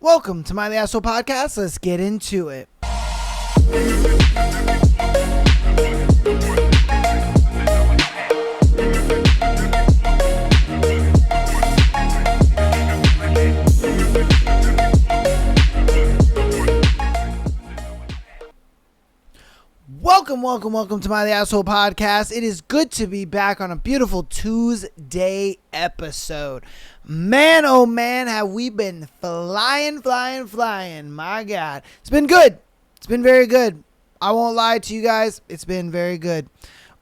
Welcome to My The Asshole Podcast. Let's get into it. Welcome to My The Asshole Podcast. It is good to be back on a beautiful Tuesday episode. Man, oh man, have we been flying. My God. It's been good. It's been very good. I won't lie to you guys. It's been very good.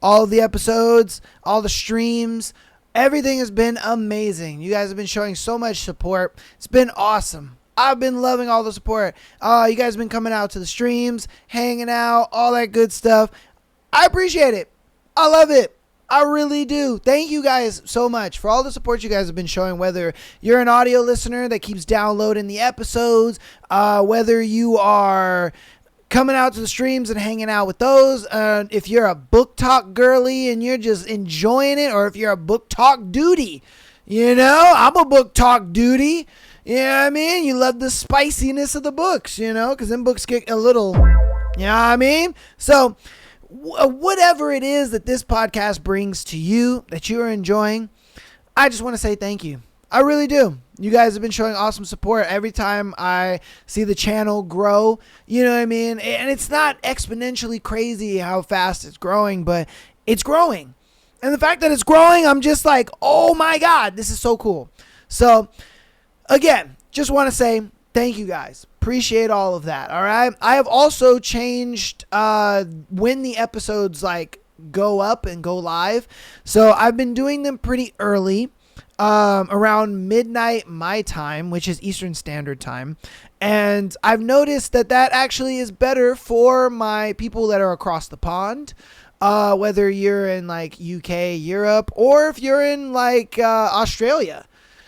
All the episodes, all the streams, everything has been amazing. You guys have been showing so much support. It's been awesome. I've been loving all the support. You guys have been coming out to the streams, hanging out, all that good stuff. I appreciate it. I love it. I really do. Thank you guys so much for all the support you guys have been showing, whether you're an audio listener that keeps downloading the episodes, whether you are coming out to the streams and hanging out with those, if you're a book talk girly and you're just enjoying it, or if you're a book talk duty. You know, I'm a book talk duty. You know what I mean? You love the spiciness of the books, you know, because them books get a little, you know what I mean? So whatever it is that this podcast brings to you that you are enjoying, I just want to say thank you. I really do. You guys have been showing awesome support every time I see the channel grow. You know what I mean? And it's not exponentially crazy how fast it's growing, but it's growing. And the fact that it's growing, I'm just like, oh my God, this is so cool. So again, just want to say thank you guys. Appreciate all of that. All right. I have also changed when the episodes go up and go live. So I've been doing them pretty early, around midnight my time, which is Eastern Standard Time. And I've noticed that actually is better for my people that are across the pond. Whether you're in UK, Europe, or if you're in Australia.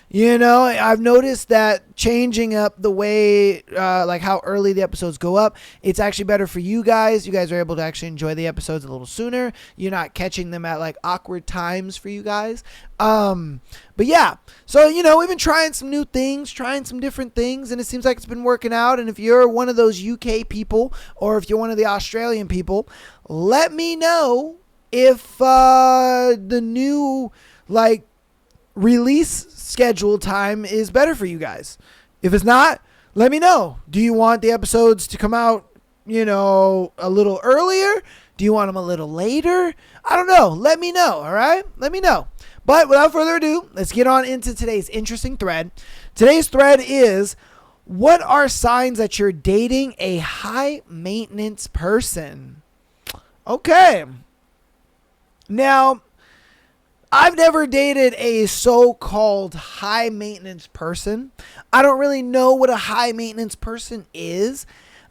You know, I've noticed that changing up the way, how early the episodes go up, it's actually better for you guys. You guys are able to actually enjoy the episodes a little sooner. You're not catching them at awkward times for you guys. But yeah, so, you know, we've been trying some new things, trying some different things, and it seems like it's been working out. And if you're one of those UK people, or if you're one of the Australian people, let me know if the new, release schedule time is better for you guys. If it's not, let me know. Do you want the episodes to come out, you know, a little earlier? Do you want them a little later? I don't know. Let me know. All right. Let me know. But without further ado, let's get on into today's interesting thread. Today's thread is, what are signs that you're dating a high maintenance person? Okay. Now, I've never dated a so-called high-maintenance person. I don't really know what a high-maintenance person is,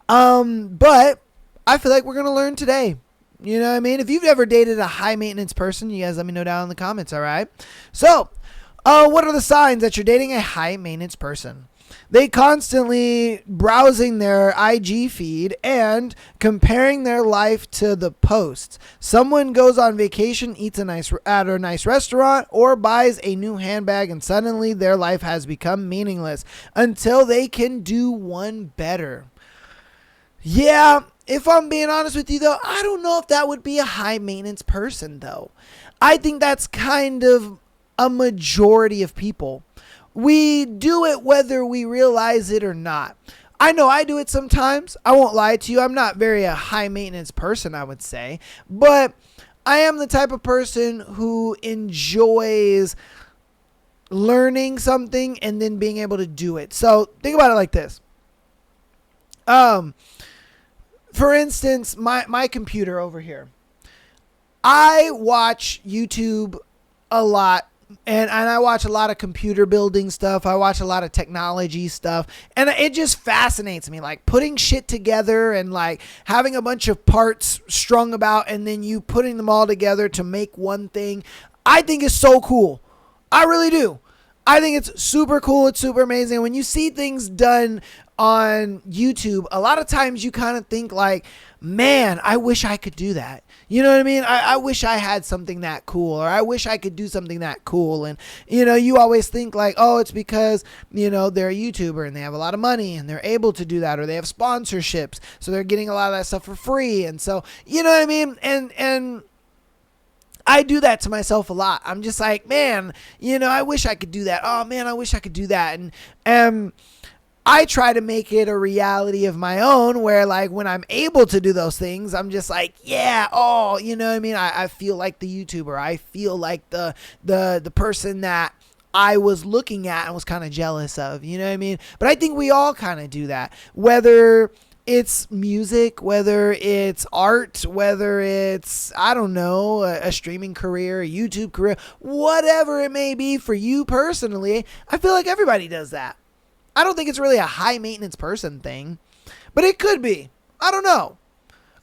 but I feel like we're going to learn today. You know what I mean? If you've ever dated a high-maintenance person, you guys let me know down in the comments, all right? So, what are the signs that you're dating a high-maintenance person? They constantly browsing their IG feed and comparing their life to the posts. Someone goes on vacation, eats at a nice restaurant, or buys a new handbag, and suddenly their life has become meaningless until they can do one better. Yeah, if I'm being honest with you though, I don't know if that would be a high maintenance person though. I think that's kind of a majority of people. We do it whether we realize it or not. I know I do it sometimes. I won't lie to you. I'm not very a high maintenance person, I would say. But I am the type of person who enjoys learning something and then being able to do it. So think about it like this. For instance, my computer over here. I watch YouTube a lot. And I watch a lot of computer building stuff. I watch a lot of technology stuff. And it just fascinates me. Putting shit together and having a bunch of parts strung about and then you putting them all together to make one thing. I think is so cool. I really do. I think it's super cool. It's super amazing. When you see things done on YouTube, a lot of times you kind of think like, man, I wish I could do that. You know what I mean? I wish I had something that cool, or I wish I could do something that cool. And, you always think like, oh, it's because, they're a YouTuber and they have a lot of money and they're able to do that, or they have sponsorships. So they're getting a lot of that stuff for free. And so, you know what I mean? And I do that to myself a lot. I'm just like, man, I wish I could do that. Oh man, I wish I could do that. And I try to make it a reality of my own where like when I'm able to do those things, I'm just like, yeah, oh, you know what I mean? I feel like the YouTuber. I feel like the person that I was looking at and was kind of jealous of, you know what I mean? But I think we all kind of do that, whether it's music, whether it's art, whether it's, I don't know, a streaming career, a YouTube career, whatever it may be for you personally. I feel like everybody does that. I don't think it's really a high maintenance person thing, but it could be. I don't know.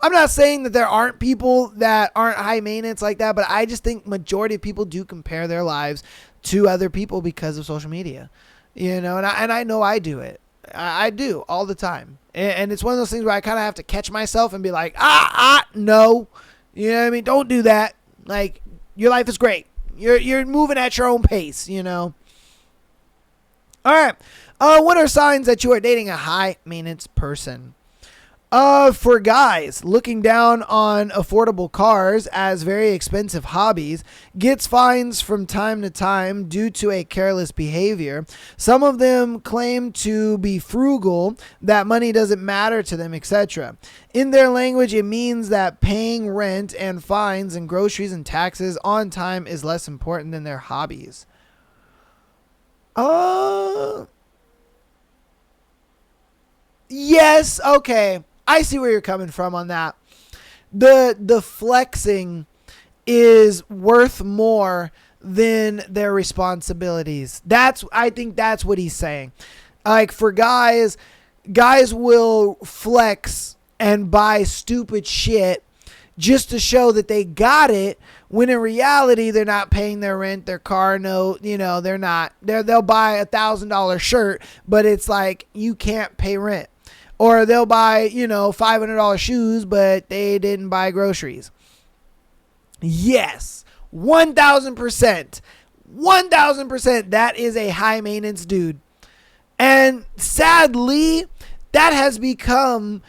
I'm not saying that there aren't people that aren't high maintenance like that, but I just think majority of people do compare their lives to other people because of social media, and I know I do it. I do all the time. And it's one of those things where I kind of have to catch myself and be like, no, you know what I mean? Don't do that. Like, your life is great. You're moving at your own pace, All right. What are signs that you are dating a high maintenance person? For guys, looking down on affordable cars as very expensive hobbies, gets fines from time to time due to a careless behavior. Some of them claim to be frugal, that money doesn't matter to them, etc. In their language, it means that paying rent and fines and groceries and taxes on time is less important than their hobbies. Yes, okay. I see where you're coming from on that. The flexing is worth more than their responsibilities. I think that's what he's saying. Like for guys will flex and buy stupid shit just to show that they got it, when in reality they're not paying their rent, their car note, they'll buy $1,000 shirt, but it's like you can't pay rent. Or they'll buy, $500 shoes, but they didn't buy groceries. Yes, 1,000%. 1,000%. That is a high maintenance dude. And sadly, that has become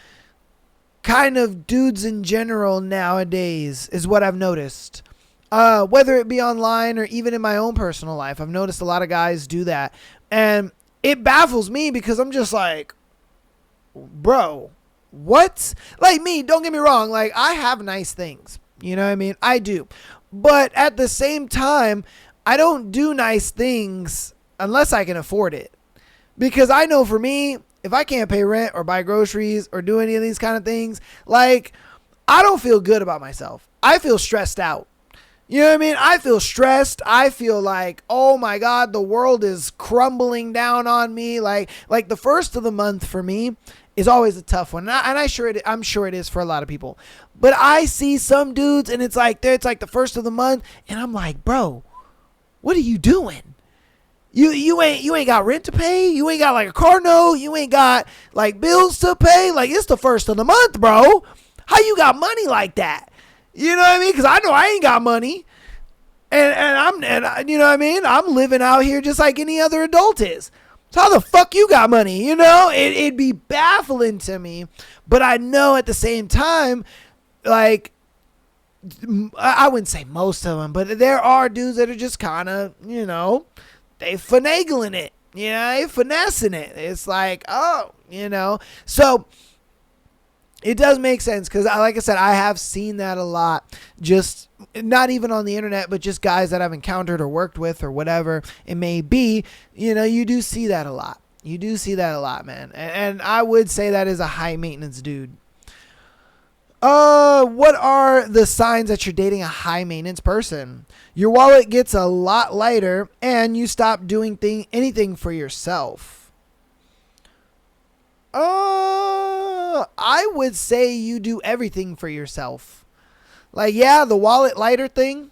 kind of dudes in general nowadays, is what I've noticed. Whether it be online or even in my own personal life, I've noticed a lot of guys do that. And it baffles me because I'm just like, bro, what? Like me, don't get me wrong. Like I have nice things, you know what I mean? I do. But at the same time, I don't do nice things unless I can afford it. Because I know for me, if I can't pay rent or buy groceries or do any of these kind of things, like I don't feel good about myself. I feel stressed out. You know what I mean? I feel stressed. I feel like, oh my God, the world is crumbling down on me. Like the first of the month for me is always a tough one. I'm sure it is for a lot of people. But I see some dudes and it's like the first of the month and I'm like, bro, what are you doing? You ain't got rent to pay. You ain't got like a car note. You ain't got like bills to pay. Like it's the first of the month, bro. How you got money like that? You know what I mean? Because I know I ain't got money, and you know what I mean? I'm living out here just like any other adult is. So how the fuck you got money? It'd be baffling to me, but I know at the same time, like I wouldn't say most of them, but there are dudes that are just kind of, they finagling it, they finessing it. It's like, so. It does make sense because, like I said, I have seen that a lot. Just not even on the internet, but just guys that I've encountered or worked with or whatever it may be. You do see that a lot. You do see that a lot, man. And I would say that is a high maintenance dude. What are the signs that you're dating a high maintenance person? Your wallet gets a lot lighter and you stop doing anything for yourself. I would say you do everything for yourself. Like, yeah, the wallet lighter thing.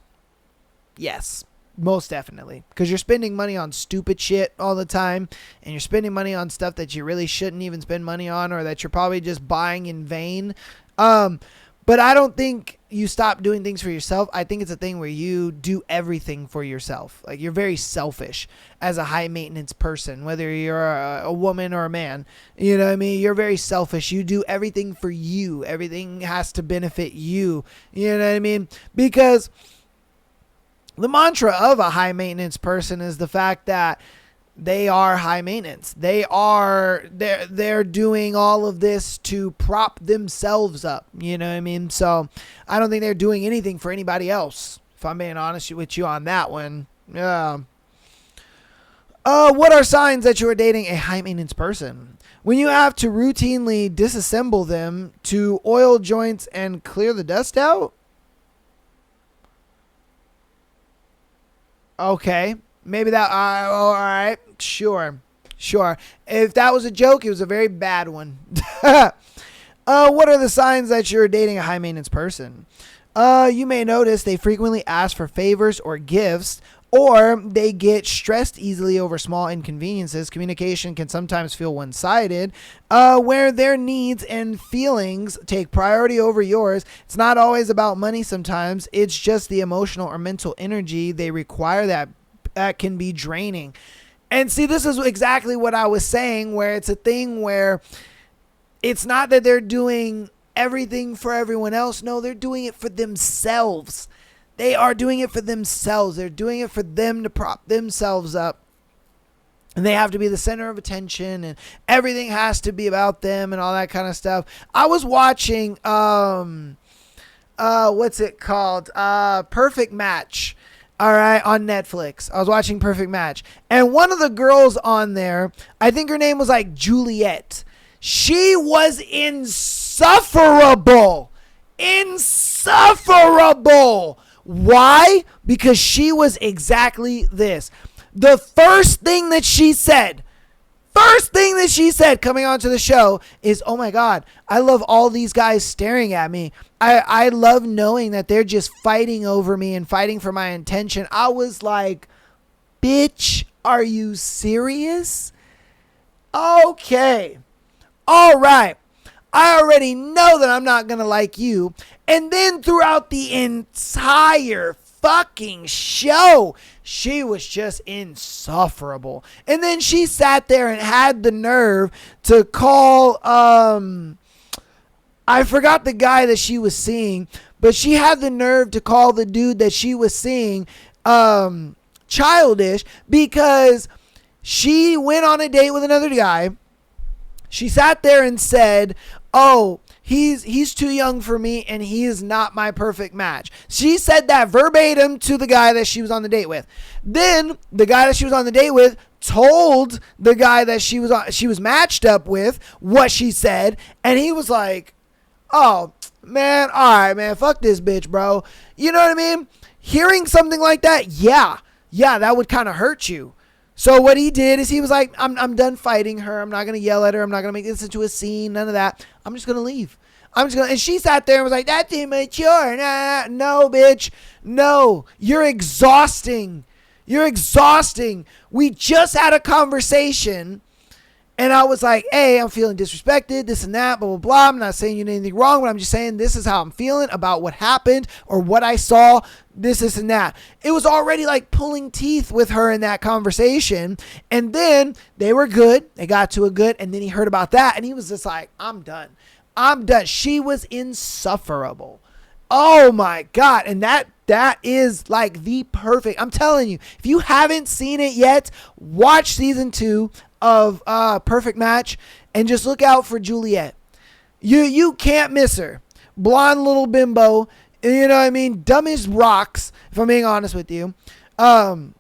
Yes. Most definitely. Because you're spending money on stupid shit all the time. And you're spending money on stuff that you really shouldn't even spend money on. Or that you're probably just buying in vain. But I don't think you stop doing things for yourself. I think it's a thing where you do everything for yourself. Like, you're very selfish as a high maintenance person, whether you're a woman or a man. You know what I mean? You're very selfish. You do everything for you. Everything has to benefit you. You know what I mean? Because the mantra of a high maintenance person is the fact that they are high maintenance. They're doing all of this to prop themselves up. You know what I mean? So I don't think they're doing anything for anybody else, if I'm being honest with you on that one. Yeah. What are signs that you are dating a high maintenance person? When you have to routinely disassemble them to oil joints and clear the dust out? Okay. Maybe that, all right, sure. If that was a joke, it was a very bad one. What are the signs that you're dating a high maintenance person? You may notice they frequently ask for favors or gifts, or they get stressed easily over small inconveniences. Communication can sometimes feel one-sided, where their needs and feelings take priority over yours. It's not always about money sometimes. It's just the emotional or mental energy they require that can be draining. And see, this is exactly what I was saying, where it's a thing where it's not that they're doing everything for everyone else. No, they're doing it for themselves. They are doing it for themselves. They're doing it for them to prop themselves up. And they have to be the center of attention, and everything has to be about them and all that kind of stuff. I was watching, what's it called? Perfect Match. All right, on Netflix. I was watching Perfect Match. And one of the girls on there, I think her name was like Juliet. She was insufferable. Insufferable. Why? Because she was exactly this. The first thing that she said coming onto the show is, oh my God, I love all these guys staring at me. I love knowing that they're just fighting over me and fighting for my attention. I was like, bitch, are you serious? Okay. All right. I already know that I'm not going to like you. And then throughout the entire fucking show, she was just insufferable. And then she sat there and had the nerve to call, I forgot the guy that she was seeing, but she had the nerve to call the dude that she was seeing childish, because she went on a date with another guy. She sat there and said, oh, he's too young for me and he is not my perfect match. She said that verbatim to the guy that she was on the date with. Then the guy that she was on the date with told the guy that she was matched up with what she said, and he was like, oh, man, all right, man, fuck this bitch, bro. You know what I mean? Hearing something like that, yeah, that would kind of hurt you. So what he did is he was like, I'm done fighting her. I'm not going to yell at her. I'm not going to make this into a scene. None of that. I'm just going to leave. And she sat there and was like, that's immature. Nah. No, bitch. No, you're exhausting. We just had a conversation. And I was like, hey, I'm feeling disrespected, this and that, blah, blah, blah. I'm not saying you did anything wrong, but I'm just saying this is how I'm feeling about what happened or what I saw, this and that. It was already like pulling teeth with her in that conversation. And then they were good. They got to a good. And then he heard about that. And he was just like, I'm done. She was insufferable. Oh, my God. And that is like the perfect. I'm telling you, if you haven't seen it yet, watch season 2 of Perfect Match and just look out for Juliet. You can't miss her. Blonde little bimbo, you know what I mean? Dumb as rocks, if I'm being honest with you. And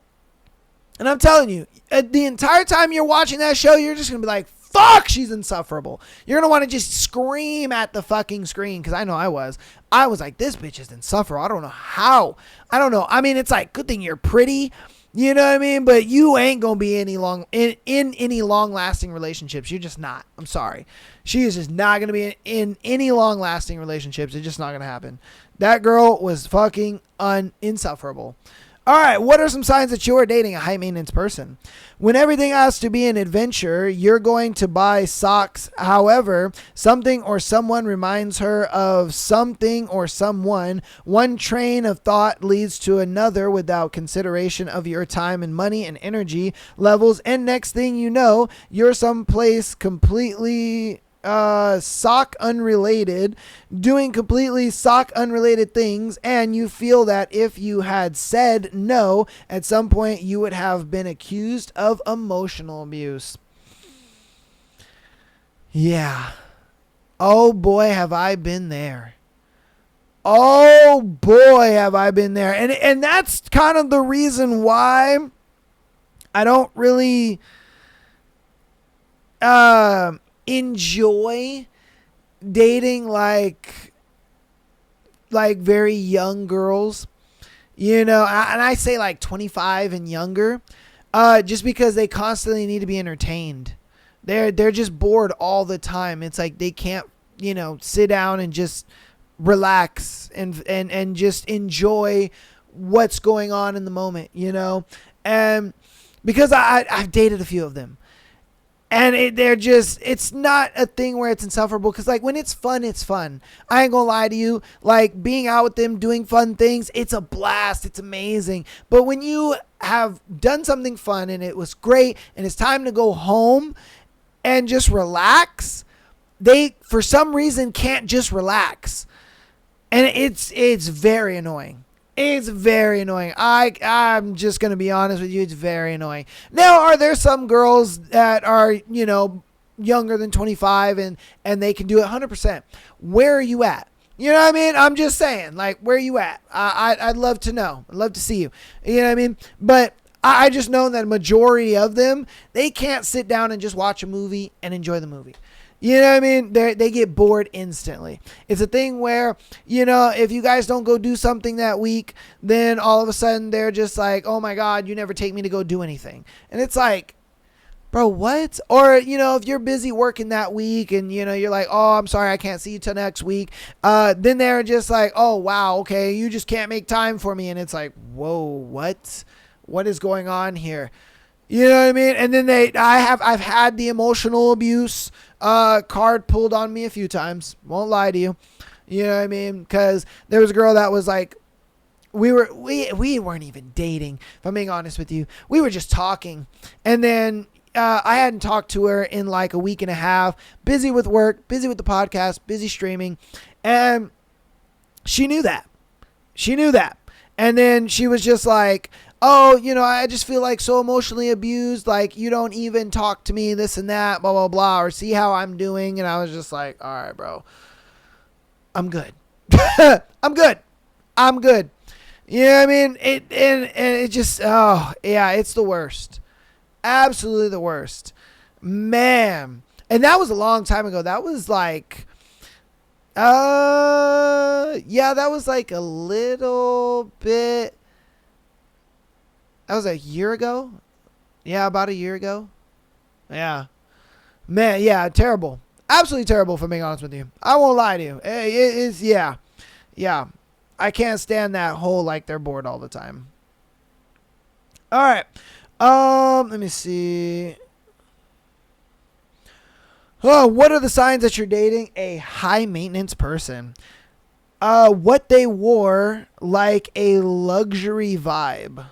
I'm telling you, the entire time you're watching that show, you're just gonna be like, fuck, she's insufferable. You're gonna want to just scream at the fucking screen, because I know I was like, this bitch is insufferable. I don't know how. I don't know. I mean, it's like, good thing you're pretty. You know what I mean? But you ain't going to be in any long-lasting relationships. You're just not. I'm sorry. She is just not going to be in any long-lasting relationships. It's just not going to happen. That girl was fucking insufferable. All right, what are some signs that you're dating a high maintenance person? When everything has to be an adventure, you're going to buy socks. However, something or someone reminds her of something or someone. One train of thought leads to another without consideration of your time and money and energy levels. And next thing you know, you're someplace completely sock unrelated, doing completely sock unrelated things, and you feel that if you had said no at some point, you would have been accused of emotional abuse. Yeah. Oh boy, have I been there. Oh boy, have I been there. And that's kind of the reason why I don't really enjoy dating like very young girls, and I say like 25 and younger, just because they constantly need to be entertained. They're just bored all the time. It's like they can't, sit down and just relax and just enjoy what's going on in the moment, and because I've dated a few of them. And it's not a thing where it's insufferable, because like when it's fun, it's fun. I ain't gonna lie to you. Like being out with them, doing fun things, it's a blast. It's amazing. But when you have done something fun and it was great and it's time to go home and just relax, they for some reason can't just relax. And it's very annoying. It's very annoying. I'm just going to be honest with you. It's very annoying. Now, are there some girls that are, younger than 25 and they can do it 100%? Where are you at? You know what I mean? I'm just saying, like, where are you at? I'd love to know. I'd love to see you. You know what I mean? But I just know that a majority of them, they can't sit down and just watch a movie and enjoy the movie. You know what I mean? They get bored instantly. It's a thing where, if you guys don't go do something that week, then all of a sudden they're just like, oh my God, you never take me to go do anything. And it's like, bro, what? Or, if you're busy working that week and, you're like, oh, I'm sorry, I can't see you till next week. Then they're just like, oh, wow, okay, you just can't make time for me. And it's like, whoa, what? What is going on here? You know what I mean? And then I've had the emotional abuse card pulled on me a few times. Won't lie to you. You know what I mean? Because there was a girl that was like, we weren't even dating, if I'm being honest with you. We were just talking. And then I hadn't talked to her in like a week and a half. Busy with work, busy with the podcast, busy streaming. And she knew that. And then she was just like, oh, I just feel like so emotionally abused. Like, you don't even talk to me, this and that, blah, blah, blah, or see how I'm doing. And I was just like, all right, bro, I'm good. I'm good. You know what I mean? It just, oh, yeah, it's the worst. Absolutely the worst. Man. And that was a long time ago. That was like, that was like a little bit. That was a year ago. Yeah, about a year ago. Yeah. Man, yeah, terrible. Absolutely terrible, if I'm being honest with you. I won't lie to you. It's, yeah. Yeah. I can't stand that whole, like, they're bored all the time. All right. Let me see. Oh, what are the signs that you're dating a high maintenance person? What they wore, like a luxury vibe.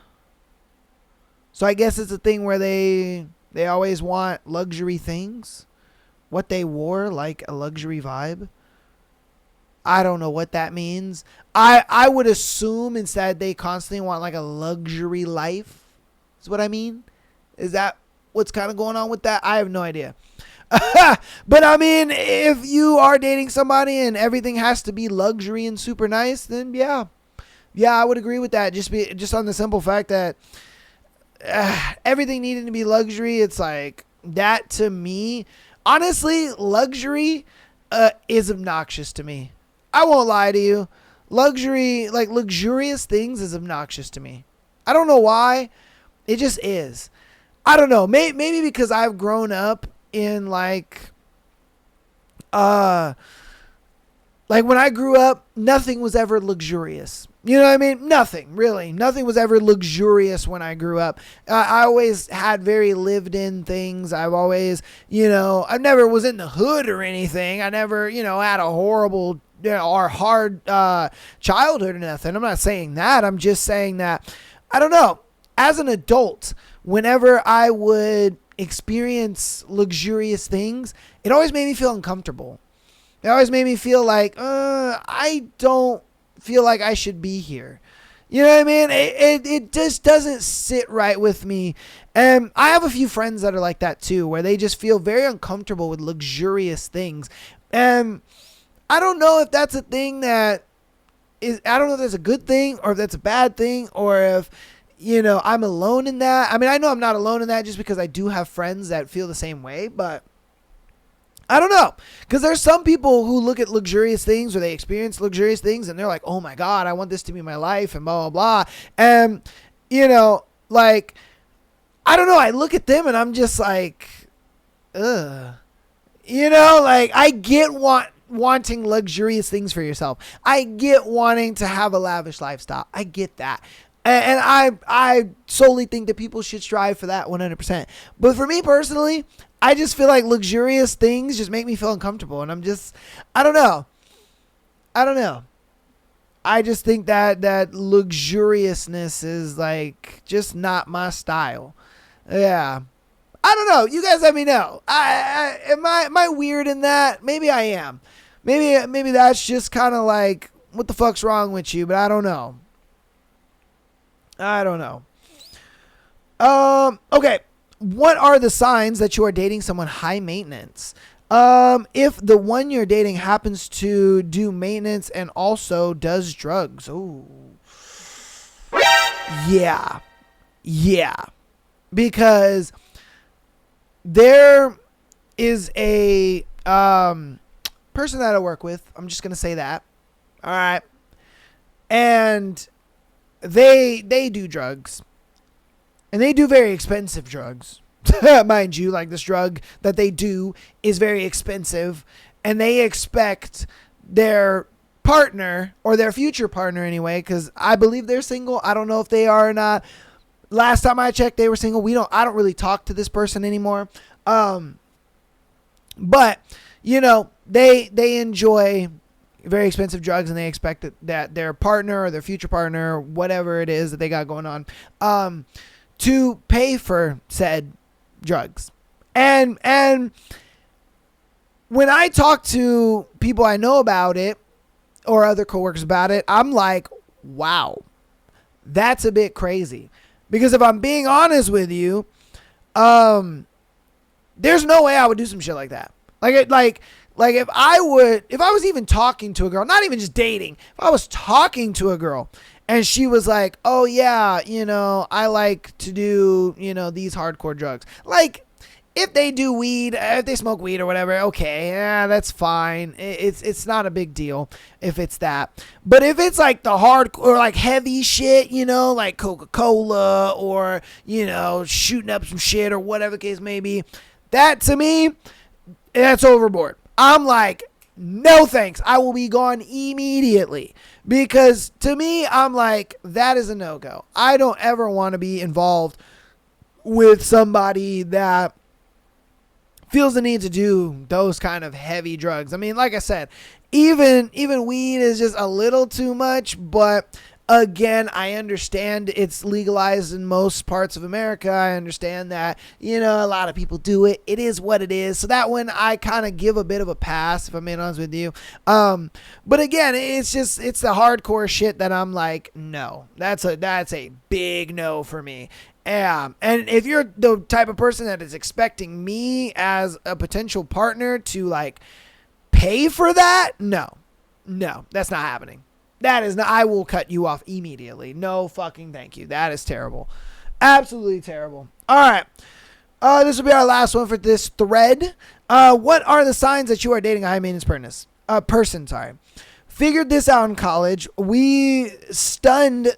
So I guess it's a thing where they always want luxury things. What they wore, like a luxury vibe. I don't know what that means. I would assume instead they constantly want like a luxury life. Is what I mean? Is that what's kind of going on with that? I have no idea. But I mean, if you are dating somebody and everything has to be luxury and super nice, then yeah, I would agree with that. Just on the simple fact that everything needing to be luxury, it's like that to me. Honestly, luxury is obnoxious to me. I won't lie to you. Luxury, like luxurious things, is obnoxious to me. I don't know why. It just is. I don't know. Maybe because I've grown up in like when I grew up, nothing was ever luxurious. You know what I mean? Nothing, really. Nothing was ever luxurious when I grew up. I always had very lived in things. I've always, I never was in the hood or anything. I never, had a horrible or hard childhood or nothing. I'm not saying that. I'm just saying that, I don't know. As an adult, whenever I would experience luxurious things, it always made me feel uncomfortable. It always made me feel like, I don't feel like I should be here. You know what I mean? It just doesn't sit right with me. And I have a few friends that are like that too, where they just feel very uncomfortable with luxurious things. And I don't know if that's a thing that is, I don't know if that's a good thing or if that's a bad thing, or if, I'm alone in that. I mean, I know I'm not alone in that just because I do have friends that feel the same way, but I don't know, because there's some people who look at luxurious things or they experience luxurious things and they're like, oh my God, I want this to be my life and blah, blah, blah. And, like, I don't know. I look at them and I'm just like, ugh. Like, I get wanting luxurious things for yourself. I get wanting to have a lavish lifestyle. I get that. And I solely think that people should strive for that 100%. But for me personally, I just feel like luxurious things just make me feel uncomfortable. And I don't know. I just think that luxuriousness is like just not my style. Yeah. I don't know. You guys let me know. Am I weird in that? Maybe I am. Maybe that's just kind of like, what the fuck's wrong with you? But I don't know. Okay. What are the signs that you are dating someone high maintenance? If the one you're dating happens to do maintenance and also does drugs. Oh, yeah. Because there is a person that I work with. I'm just gonna say that. All right, and they do drugs. And they do very expensive drugs. Mind you, like this drug that they do is very expensive. And they expect their partner, or their future partner anyway, because I believe they're single. I don't know if they are or not. Last time I checked, they were single. I don't really talk to this person anymore. But, they enjoy very expensive drugs, and they expect that their partner or their future partner, whatever it is that they got going on, to pay for said drugs. And when I talk to people I know about it, or other coworkers about it, I'm like, wow, that's a bit crazy. Because if I'm being honest with you, there's no way I would do some shit like that. Like if I was even talking to a girl, not even just dating, if I was talking to a girl and she was like, oh yeah, I like to do, these hardcore drugs. Like, if they do weed, if they smoke weed or whatever, okay, yeah, that's fine. It's not a big deal if it's that. But if it's like the hardcore, like heavy shit, like Coca-Cola or, shooting up some shit or whatever the case may be, that to me, that's overboard. I'm like, no thanks. I will be gone immediately. Because to me, I'm like, that is a no-go. I don't ever want to be involved with somebody that feels the need to do those kind of heavy drugs. I mean, like I said, even weed is just a little too much, but again, I understand it's legalized in most parts of America. I understand that, a lot of people do it. It is what it is. So that one I kind of give a bit of a pass, if I'm being honest with you. But again, it's the hardcore shit that I'm like, no, that's a big no for me. Yeah. And if you're the type of person that is expecting me as a potential partner to like pay for that, no, that's not happening. That is not, I will cut you off immediately. No fucking thank you. That is terrible. Absolutely terrible. All right. This will be our last one for this thread. What are the signs that you are dating a high maintenance person? Figured this out in college. Was stunned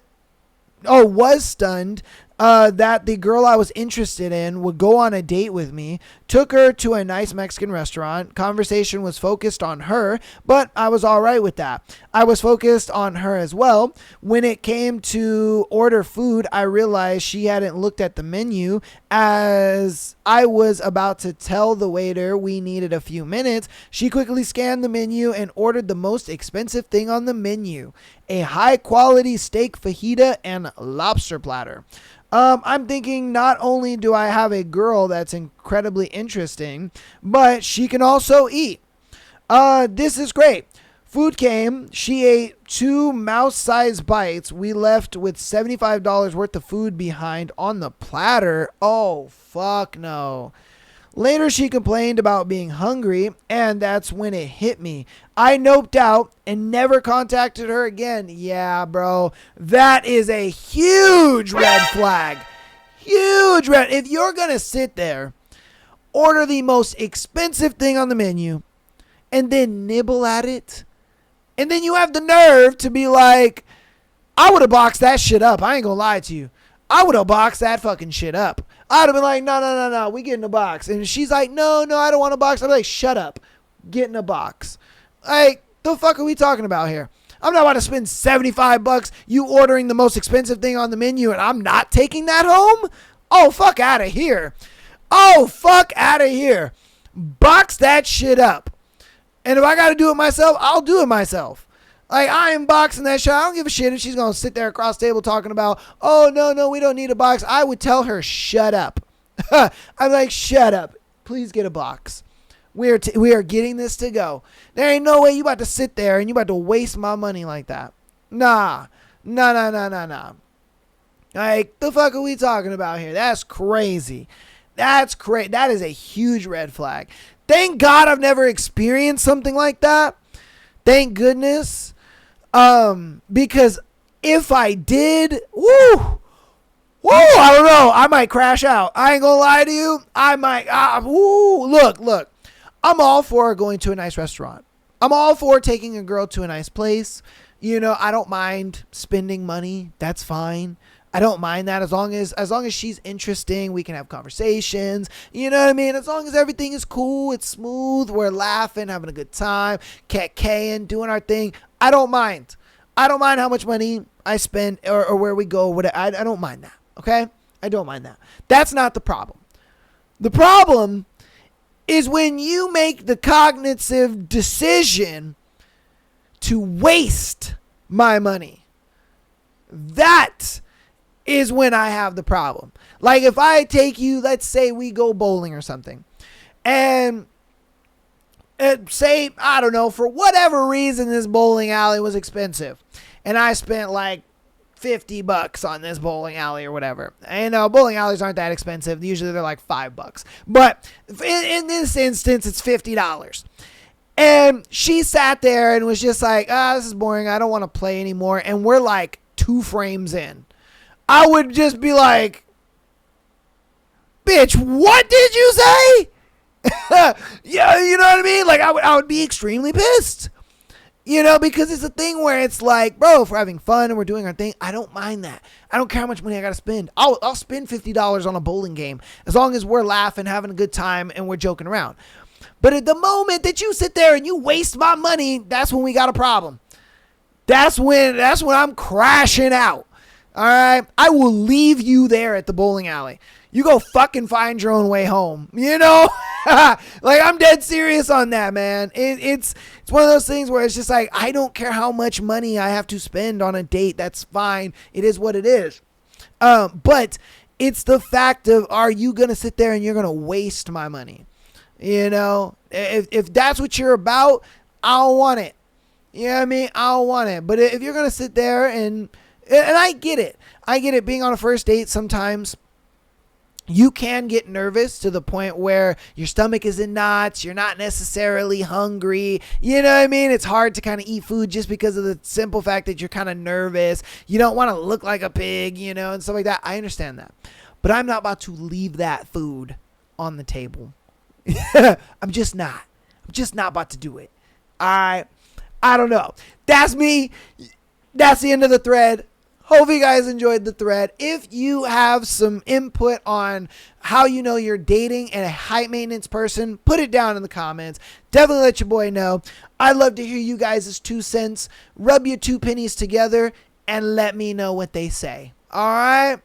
that the girl I was interested in would go on a date with me, took her to a nice Mexican restaurant. Conversation was focused on her, but I was all right with that. I was focused on her as well. When it came to order food, I realized she hadn't looked at the menu. As I was about to tell the waiter we needed a few minutes, she quickly scanned the menu and ordered the most expensive thing on the menu, a high quality steak fajita and lobster platter. I'm thinking, not only do I have a girl that's incredibly interesting, but she can also eat. This is great. Food came. She ate 2 mouse-sized bites. We left with $75 worth of food behind on the platter. Oh, fuck no. Later, she complained about being hungry, and that's when it hit me. I noped out and never contacted her again. Yeah, bro, that is a huge red flag. Huge red. If you're going to sit there, order the most expensive thing on the menu, and then nibble at it, and then you have the nerve to be like, I would have boxed that shit up. I ain't going to lie to you. I would have boxed that fucking shit up. I'd have been like, no, we get in a box. And she's like, no, I don't want a box. I'd be like, shut up. Get in a box. Like, the fuck are we talking about here? I'm not about to spend $75 you ordering the most expensive thing on the menu and I'm not taking that home? Oh, fuck out of here. Oh, fuck out of here. Box that shit up. And if I got to do it myself, I'll do it myself. Like, I am boxing that shit. I don't give a shit if she's going to sit there across the table talking about, oh, no, we don't need a box. I would tell her, shut up. I'm like, shut up. Please get a box. We are getting this to go. There ain't no way you about to sit there and you about to waste my money like that. Nah. Like, the fuck are we talking about here? That's crazy. That's crazy. That is a huge red flag. Thank God I've never experienced something like that. Thank goodness. Because if I did, I don't know. I might crash out. I ain't gonna lie to you. I might, look. I'm all for going to a nice restaurant. I'm all for taking a girl to a nice place. You know, I don't mind spending money. That's fine. I don't mind that as long as she's interesting, we can have conversations. You know what I mean? As long as everything is cool, it's smooth, we're laughing, having a good time, cat-kaying, doing our thing. I don't mind. I don't mind how much money I spend or where we go. Whatever. I don't mind that. Okay? I don't mind that. That's not the problem. The problem is when you make the cognitive decision to waste my money. That is when I have the problem. Like if I take you, let's say we go bowling or something, and say, I don't know, for whatever reason this bowling alley was expensive, and I spent like $50 on this bowling alley or whatever. And bowling alleys aren't that expensive. Usually they're like $5. But in this instance, it's $50. And she sat there and was just like, this is boring. I don't want to play anymore. And we're like 2 frames in. I would just be like, bitch, what did you say? Yeah, you know what I mean? Like I would be extremely pissed. You know, because it's a thing where it's like, bro, if we're having fun and we're doing our thing, I don't mind that. I don't care how much money I got to spend. I'll spend $50 on a bowling game as long as we're laughing, having a good time, and we're joking around. But at the moment that you sit there and you waste my money, that's when we got a problem. That's when I'm crashing out. All right? I will leave you there at the bowling alley. You go fucking find your own way home. You know? Like, I'm dead serious on that, man. It's one of those things where it's just like, I don't care how much money I have to spend on a date. That's fine. It is what it is. But it's the fact of, are you going to sit there and you're going to waste my money? You know? If that's what you're about, I don't want it. You know what I mean? I don't want it. But if you're going to sit there and I get it. I get it. Being on a first date sometimes, you can get nervous to the point where your stomach is in knots. You're not necessarily hungry. You know what I mean? It's hard to kind of eat food just because of the simple fact that you're kind of nervous. You don't want to look like a pig, you know, and stuff like that. I understand that. But I'm not about to leave that food on the table. I'm just not. I'm just not about to do it. I don't know. That's me. That's the end of the thread. Hope you guys enjoyed the thread. If you have some input on how you know you're dating and a high maintenance person, put it down in the comments. Definitely let your boy know. I'd love to hear you guys' 2 cents. Rub your 2 pennies together and let me know what they say. All right.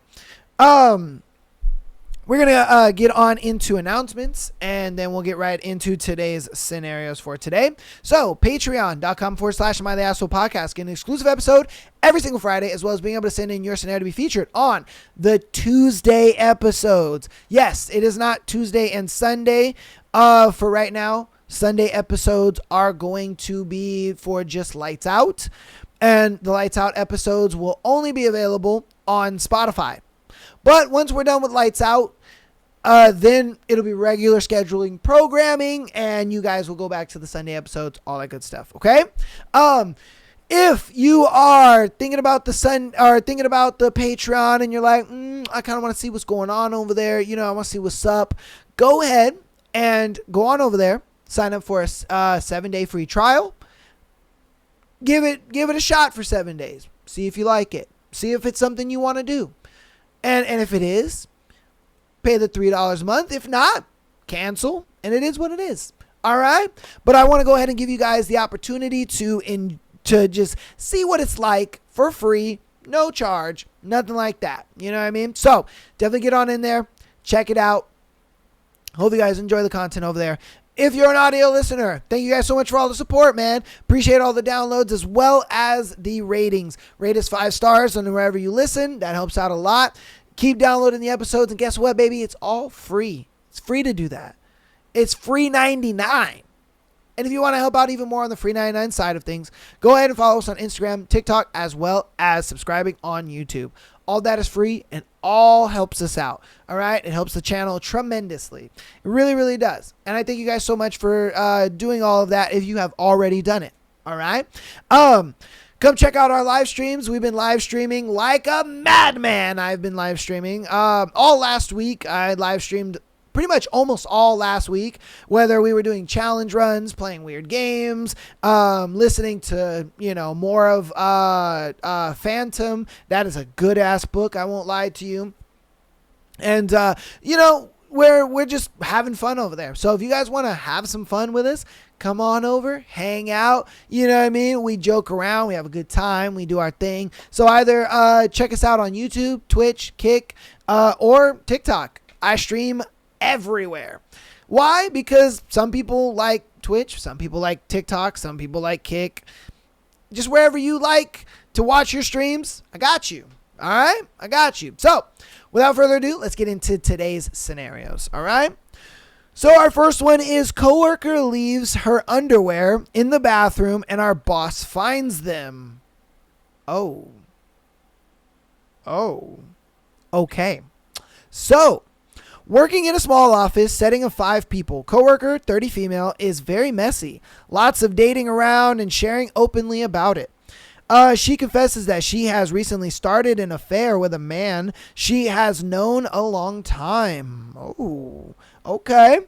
We're going to get on into announcements, and then we'll get right into today's scenarios for today. So, patreon.com/Am I the Asshole Podcast. Get an exclusive episode every single Friday, as well as being able to send in your scenario to be featured on the Tuesday episodes. Yes, it is not Tuesday and Sunday for right now. Sunday episodes are going to be for just Lights Out, and the Lights Out episodes will only be available on Spotify. But once we're done with Lights Out, then it'll be regular scheduling programming, and you guys will go back to the Sunday episodes, all that good stuff. Okay. If you are thinking about the Patreon and you're like, I kind of want to see what's going on over there. You know, I want to see what's up. Go ahead and go on over there. Sign up for a 7-day free trial. Give it a shot for 7 days. See if you like it. See if it's something you want to do. And if it is, pay the $3 a month. If not, cancel. And it is what it is. All right? But I want to go ahead and give you guys the opportunity to just see what it's like for free. No charge. Nothing like that. You know what I mean? So definitely get on in there. Check it out. Hope you guys enjoy the content over there. If you're an audio listener, thank you guys so much for all the support, man. Appreciate all the downloads as well as the ratings. Rate us 5 stars on wherever you listen. That helps out a lot. Keep downloading the episodes, and guess what, baby? It's all free. It's free to do that. It's free 99. And if you want to help out even more on the free 99 side of things, go ahead and follow us on Instagram, TikTok, as well as subscribing on YouTube. All that is free and all helps us out. All right. It helps the channel tremendously. It really, really does. And I thank you guys so much for doing all of that if you have already done it. All right. Come check out our live streams. We've been live streaming like a madman. I've been live streaming all last week. I live streamed pretty much almost all last week, whether we were doing challenge runs, playing weird games, listening to, more of Phantom. That is a good ass book. I won't lie to you. And, we're just having fun over there. So if you guys want to have some fun with us, come on over, hang out. You know what I mean? We joke around. We have a good time. We do our thing. So either check us out on YouTube, Twitch, Kick, or TikTok. I stream everywhere. Why? Because some people like Twitch, some people like TikTok, some people like Kick. Just wherever you like to watch your streams, I got you. All right? I got you. So, without further ado, let's get into today's scenarios. All right? So, our first one is coworker leaves her underwear in the bathroom and our boss finds them. Oh. Okay. So, working in a small office, setting of 5 people, coworker, 30 female, is very messy. Lots of dating around and sharing openly about it. She confesses that she has recently started an affair with a man she has known a long time. Oh, okay.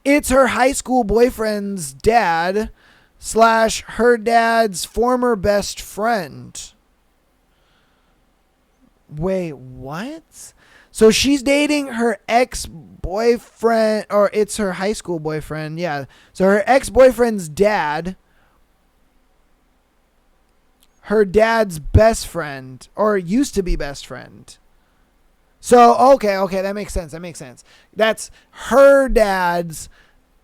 It's her high school boyfriend's dad / her dad's former best friend. Wait, what? So she's dating her ex-boyfriend, or it's her high school boyfriend. Yeah. So her ex-boyfriend's dad, her dad's best friend, or used to be best friend. So, okay. That makes sense. That's her dad's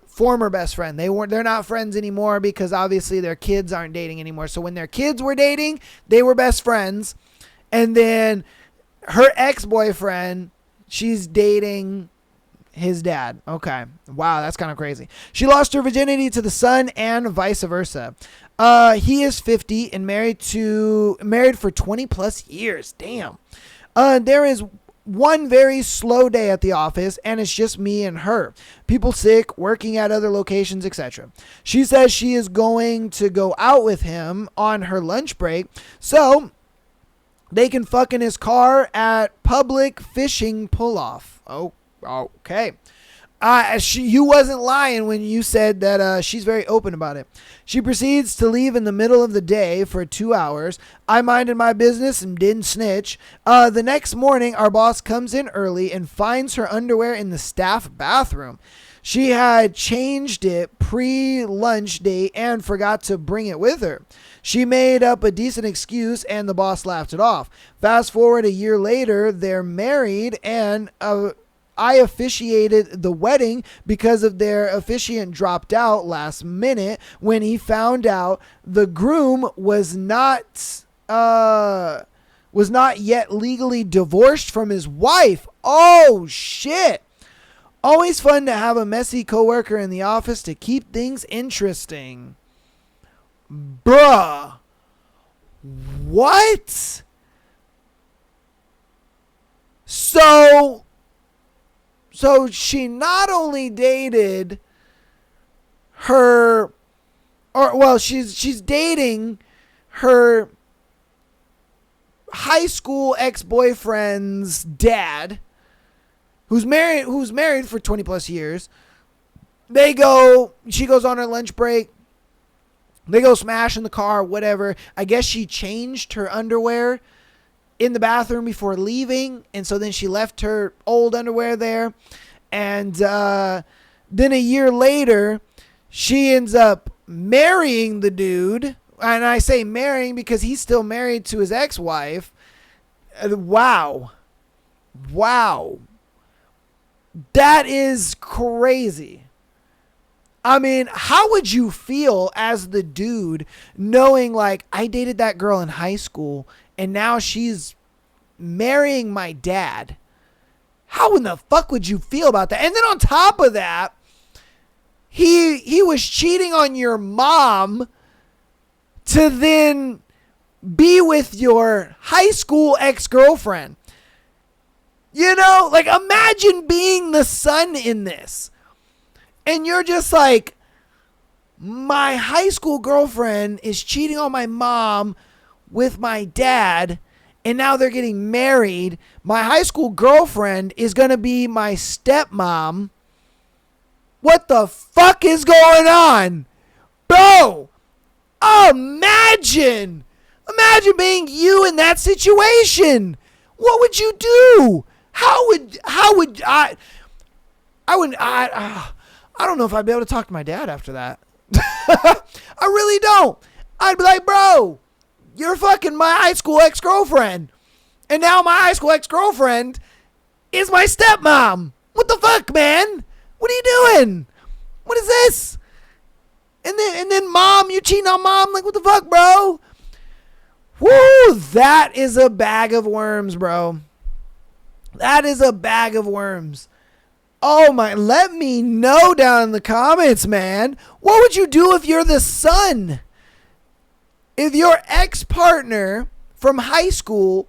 former best friend. They're not friends anymore because obviously their kids aren't dating anymore. So when their kids were dating, they were best friends. And then her ex-boyfriend, she's dating his dad. Okay. Wow, that's kind of crazy. She lost her virginity to the son and vice versa. He is 50 and married for 20 plus years. Damn. There is one very slow day at the office and it's just me and her. People sick, working at other locations, etc. She says she is going to go out with him on her lunch break. So they can fuck in his car at public fishing pull-off. Oh, okay. You wasn't lying when you said that she's very open about it. She proceeds to leave in the middle of the day for 2 hours. I minded my business and didn't snitch. The next morning, our boss comes in early and finds her underwear in the staff bathroom. She had changed it pre-lunch date and forgot to bring it with her. She made up a decent excuse and the boss laughed it off. Fast forward a year later, they're married and I officiated the wedding because of their officiant dropped out last minute when he found out the groom was not yet legally divorced from his wife. Oh shit. Always fun to have a messy coworker in the office to keep things interesting. Bruh. What? So she not only dated her, she's dating her high school ex-boyfriend's dad, who's married for 20 plus years. She goes on her lunch break. They go smash in the car, whatever. I guess she changed her underwear in the bathroom before leaving, and so then she left her old underwear there. And then a year later, she ends up marrying the dude. And I say marrying because he's still married to his ex-wife. Wow. That is crazy. I mean, how would you feel as the dude knowing, like, I dated that girl in high school and now she's marrying my dad? How in the fuck would you feel about that? And then on top of that, he was cheating on your mom to then be with your high school ex-girlfriend. You know, like, imagine being the son in this. And you're just like, my high school girlfriend is cheating on my mom with my dad, and now they're getting married. My high school girlfriend is going to be my stepmom. What the fuck is going on? Bro, imagine being you in that situation. What would you do? I don't know if I'd be able to talk to my dad after that. I really don't. I'd be like, bro, you're fucking my high school ex-girlfriend. And now my high school ex-girlfriend is my stepmom. What the fuck, man? What are you doing? What is this? And then mom, you cheating on mom? Like, what the fuck, bro? Woo, that is a bag of worms, bro. That is a bag of worms. Oh my, let me know down in the comments, man. What would you do if you're the son? If your ex-partner from high school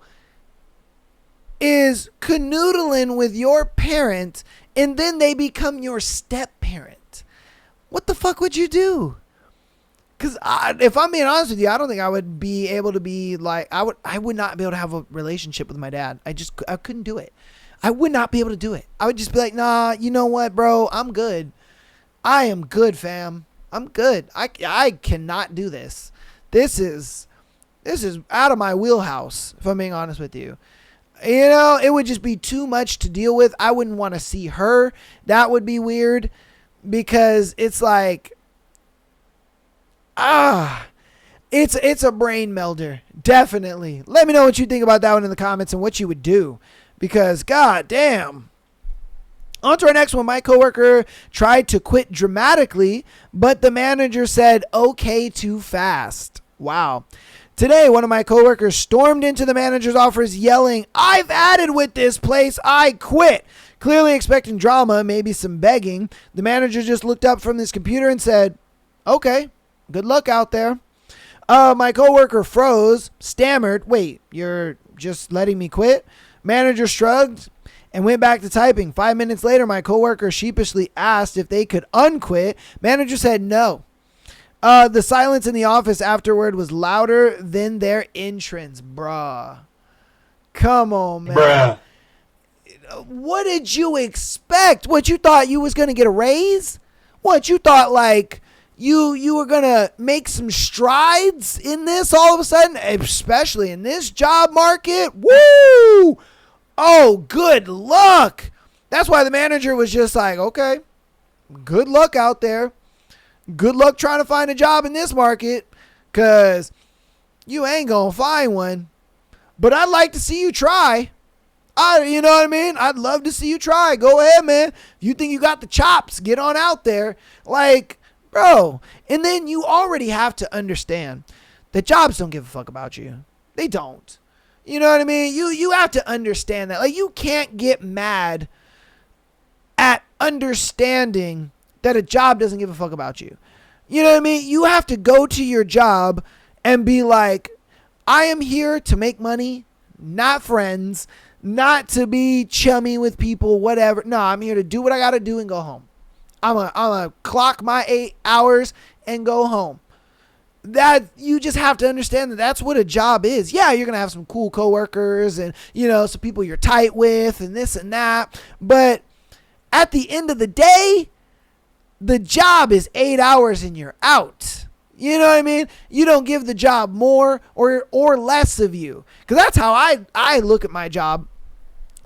is canoodling with your parent and then they become your step-parent, what the fuck would you do? Because if I'm being honest with you, I don't think I would be able to be like, I would not be able to have a relationship with my dad. I couldn't do it. I would not be able to do it. I would just be like, nah, you know what, bro? I'm good. I am good, fam. I'm good. I cannot do this. This is out of my wheelhouse, if I'm being honest with you. You know, it would just be too much to deal with. I wouldn't want to see her. That would be weird because it's like, it's a brain melder. Definitely. Let me know what you think about that one in the comments and what you would do. Because, god damn. On to our next one. My coworker tried to quit dramatically, but the manager said, okay, too fast. Wow. Today, one of my coworkers stormed into the manager's office yelling, I've added with this place. I quit. Clearly expecting drama, maybe some begging. The manager just looked up from his computer and said, okay, good luck out there. My coworker froze, stammered, wait, you're just letting me quit? Manager shrugged and went back to typing. 5 minutes later, my coworker sheepishly asked if they could unquit. Manager said no. The silence in the office afterward was louder than their entrance. Bruh. Come on, man. what did you expect? What, you thought you was going to get a raise? What, you thought like you were going to make some strides in this all of a sudden, especially in this job market? Woo! Oh, good luck. That's why the manager was just like, okay, good luck out there. Good luck trying to find a job in this market, because you ain't going to find one. But I'd like to see you try. You know what I mean? I'd love to see you try. Go ahead, man. You think you got the chops, get on out there. Like, bro. And then you already have to understand that jobs don't give a fuck about you. They don't. You know what I mean? You have to understand that. Like, you can't get mad at understanding that a job doesn't give a fuck about you. You know what I mean? You have to go to your job and be like, I am here to make money, not friends, not to be chummy with people, whatever. No, I'm here to do what I got to do and go home. I'm a clock my 8 hours and go home. That, you just have to understand that that's what a job is. Yeah, you're going to have some cool coworkers and, you know, some people you're tight with and this and that. But at the end of the day, the job is 8 hours and you're out. You know what I mean? You don't give the job more or less of you. Because that's how I look at my job.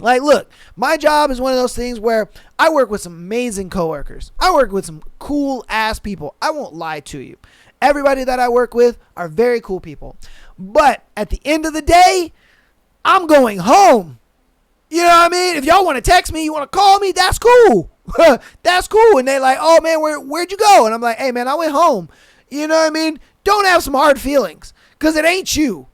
Like, look, my job is one of those things where I work with some amazing coworkers. I work with some cool ass people. I won't lie to you. Everybody that I work with are very cool people. But at the end of the day, I'm going home. You know what I mean? If y'all want to text me, you want to call me, that's cool. That's cool. And they're like, oh man, where'd you go? And I'm like, hey man, I went home. You know what I mean? Don't have some hard feelings, because it ain't you.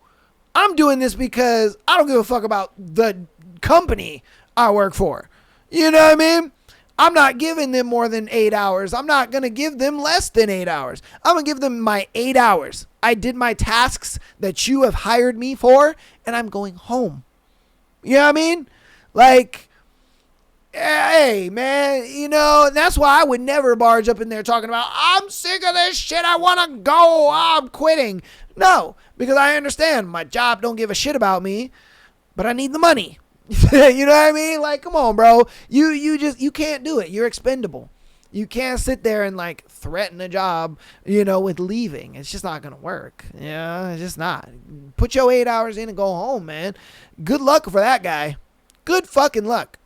I'm doing this because I don't give a fuck about the company I work for. You know what I mean? I'm not giving them more than 8 hours. I'm not going to give them less than 8 hours. I'm going to give them my 8 hours. I did my tasks that you have hired me for, and I'm going home. You know what I mean? Like, hey, man, you know, that's why I would never barge up in there talking about, I'm sick of this shit, I want to go, I'm quitting. No, because I understand my job don't give a shit about me, but I need the money. You know what I mean? Like, come on, bro. You can't do it. You're expendable. You can't sit there and like threaten a job, you know, with leaving. It's just not going to work. Yeah, it's just not. Put your 8 hours in and go home, man. Good luck for that guy. Good fucking luck.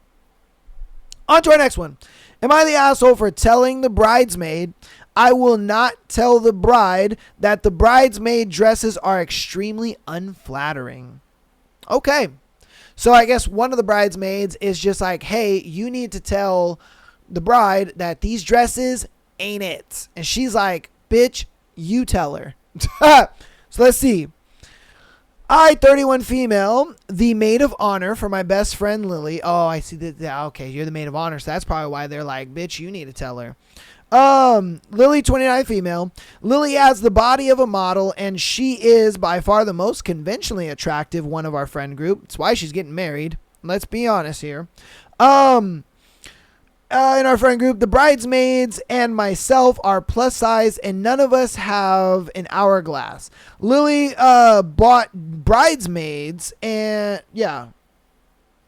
On to our next one. Am I the asshole for telling the bridesmaid I will not tell the bride that the bridesmaid dresses are extremely unflattering? Okay. So I guess one of the bridesmaids is just like, hey, you need to tell the bride that these dresses ain't it. And she's like, bitch, you tell her. So let's see. I, 31 female, the maid of honor for my best friend Lily. Oh, I see that. Okay, you're the maid of honor. So that's probably why they're like, bitch, you need to tell her. Lily, 29 female. Lily has the body of a model, and she is by far the most conventionally attractive one of our friend group. That's why she's getting married. Let's be honest here. In our friend group, the bridesmaids and myself are plus size, and none of us have an hourglass. Lily bought bridesmaids, and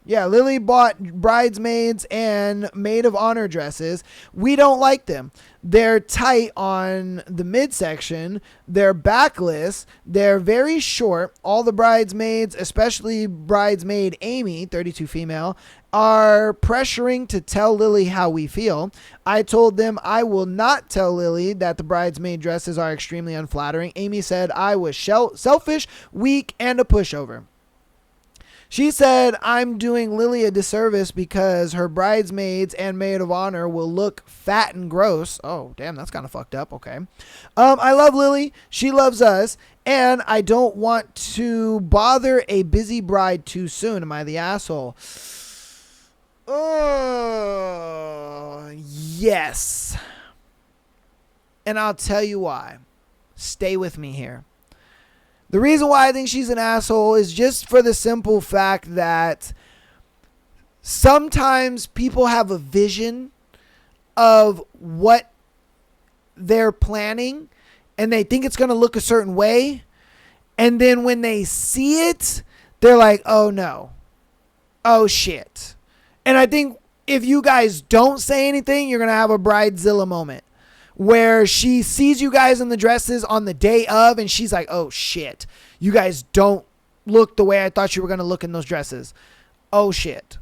Lily bought bridesmaids and maid of honor dresses. We don't like them. They're tight on the midsection. They're backless. They're very short. All the bridesmaids, especially bridesmaid Amy, 32 female, are pressuring to tell Lily how we feel. I told them I will not tell Lily that the bridesmaid dresses are extremely unflattering. Amy said I was selfish, weak, and a pushover. She said I'm doing Lily a disservice because her bridesmaids and maid of honor will look fat and gross. Oh, damn, that's kind of fucked up. Okay. I love Lily. She loves us. And I don't want to bother a busy bride too soon. Am I the asshole? Oh, yes. And I'll tell you why. Stay with me here. The reason why I think she's an asshole is just for the simple fact that sometimes people have a vision of what they're planning and they think it's going to look a certain way. And then when they see it, they're like, oh no. Oh shit. And I think if you guys don't say anything, you're going to have a Bridezilla moment where she sees you guys in the dresses on the day of and she's like, oh shit, you guys don't look the way I thought you were going to look in those dresses. Oh shit.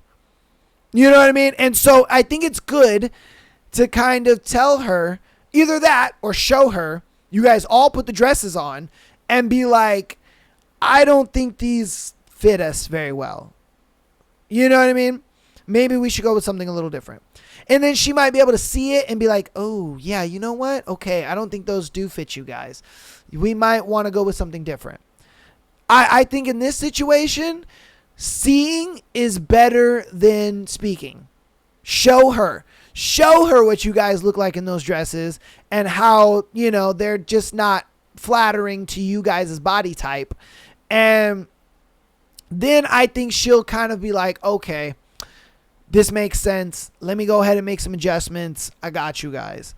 You know what I mean? And so I think it's good to kind of tell her either that or show her you guys all put the dresses on and be like, I don't think these fit us very well. You know what I mean? Maybe we should go with something a little different. And then she might be able to see it and be like, oh, yeah, you know what? Okay, I don't think those do fit you guys. We might want to go with something different. I think in this situation, seeing is better than speaking. Show her. Show her what you guys look like in those dresses and how, you know, they're just not flattering to you guys' body type. And then I think she'll kind of be like, okay, this makes sense. Let me go ahead and make some adjustments. I got you guys.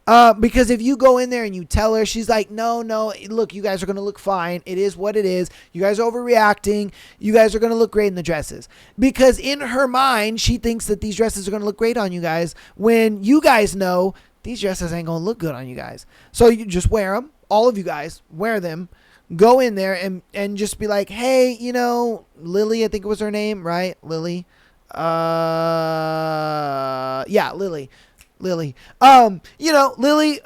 Because if you go in there and you tell her, she's like, no, look, you guys are going to look fine. It is what it is. You guys are overreacting. You guys are going to look great in the dresses. Because in her mind, she thinks that these dresses are going to look great on you guys when you guys know these dresses ain't going to look good on you guys. So you just wear them. All of you guys wear them. Go in there and just be like, hey, you know, Lily, I think it was her name, right? Lily. Yeah, Lily. You know, Lily,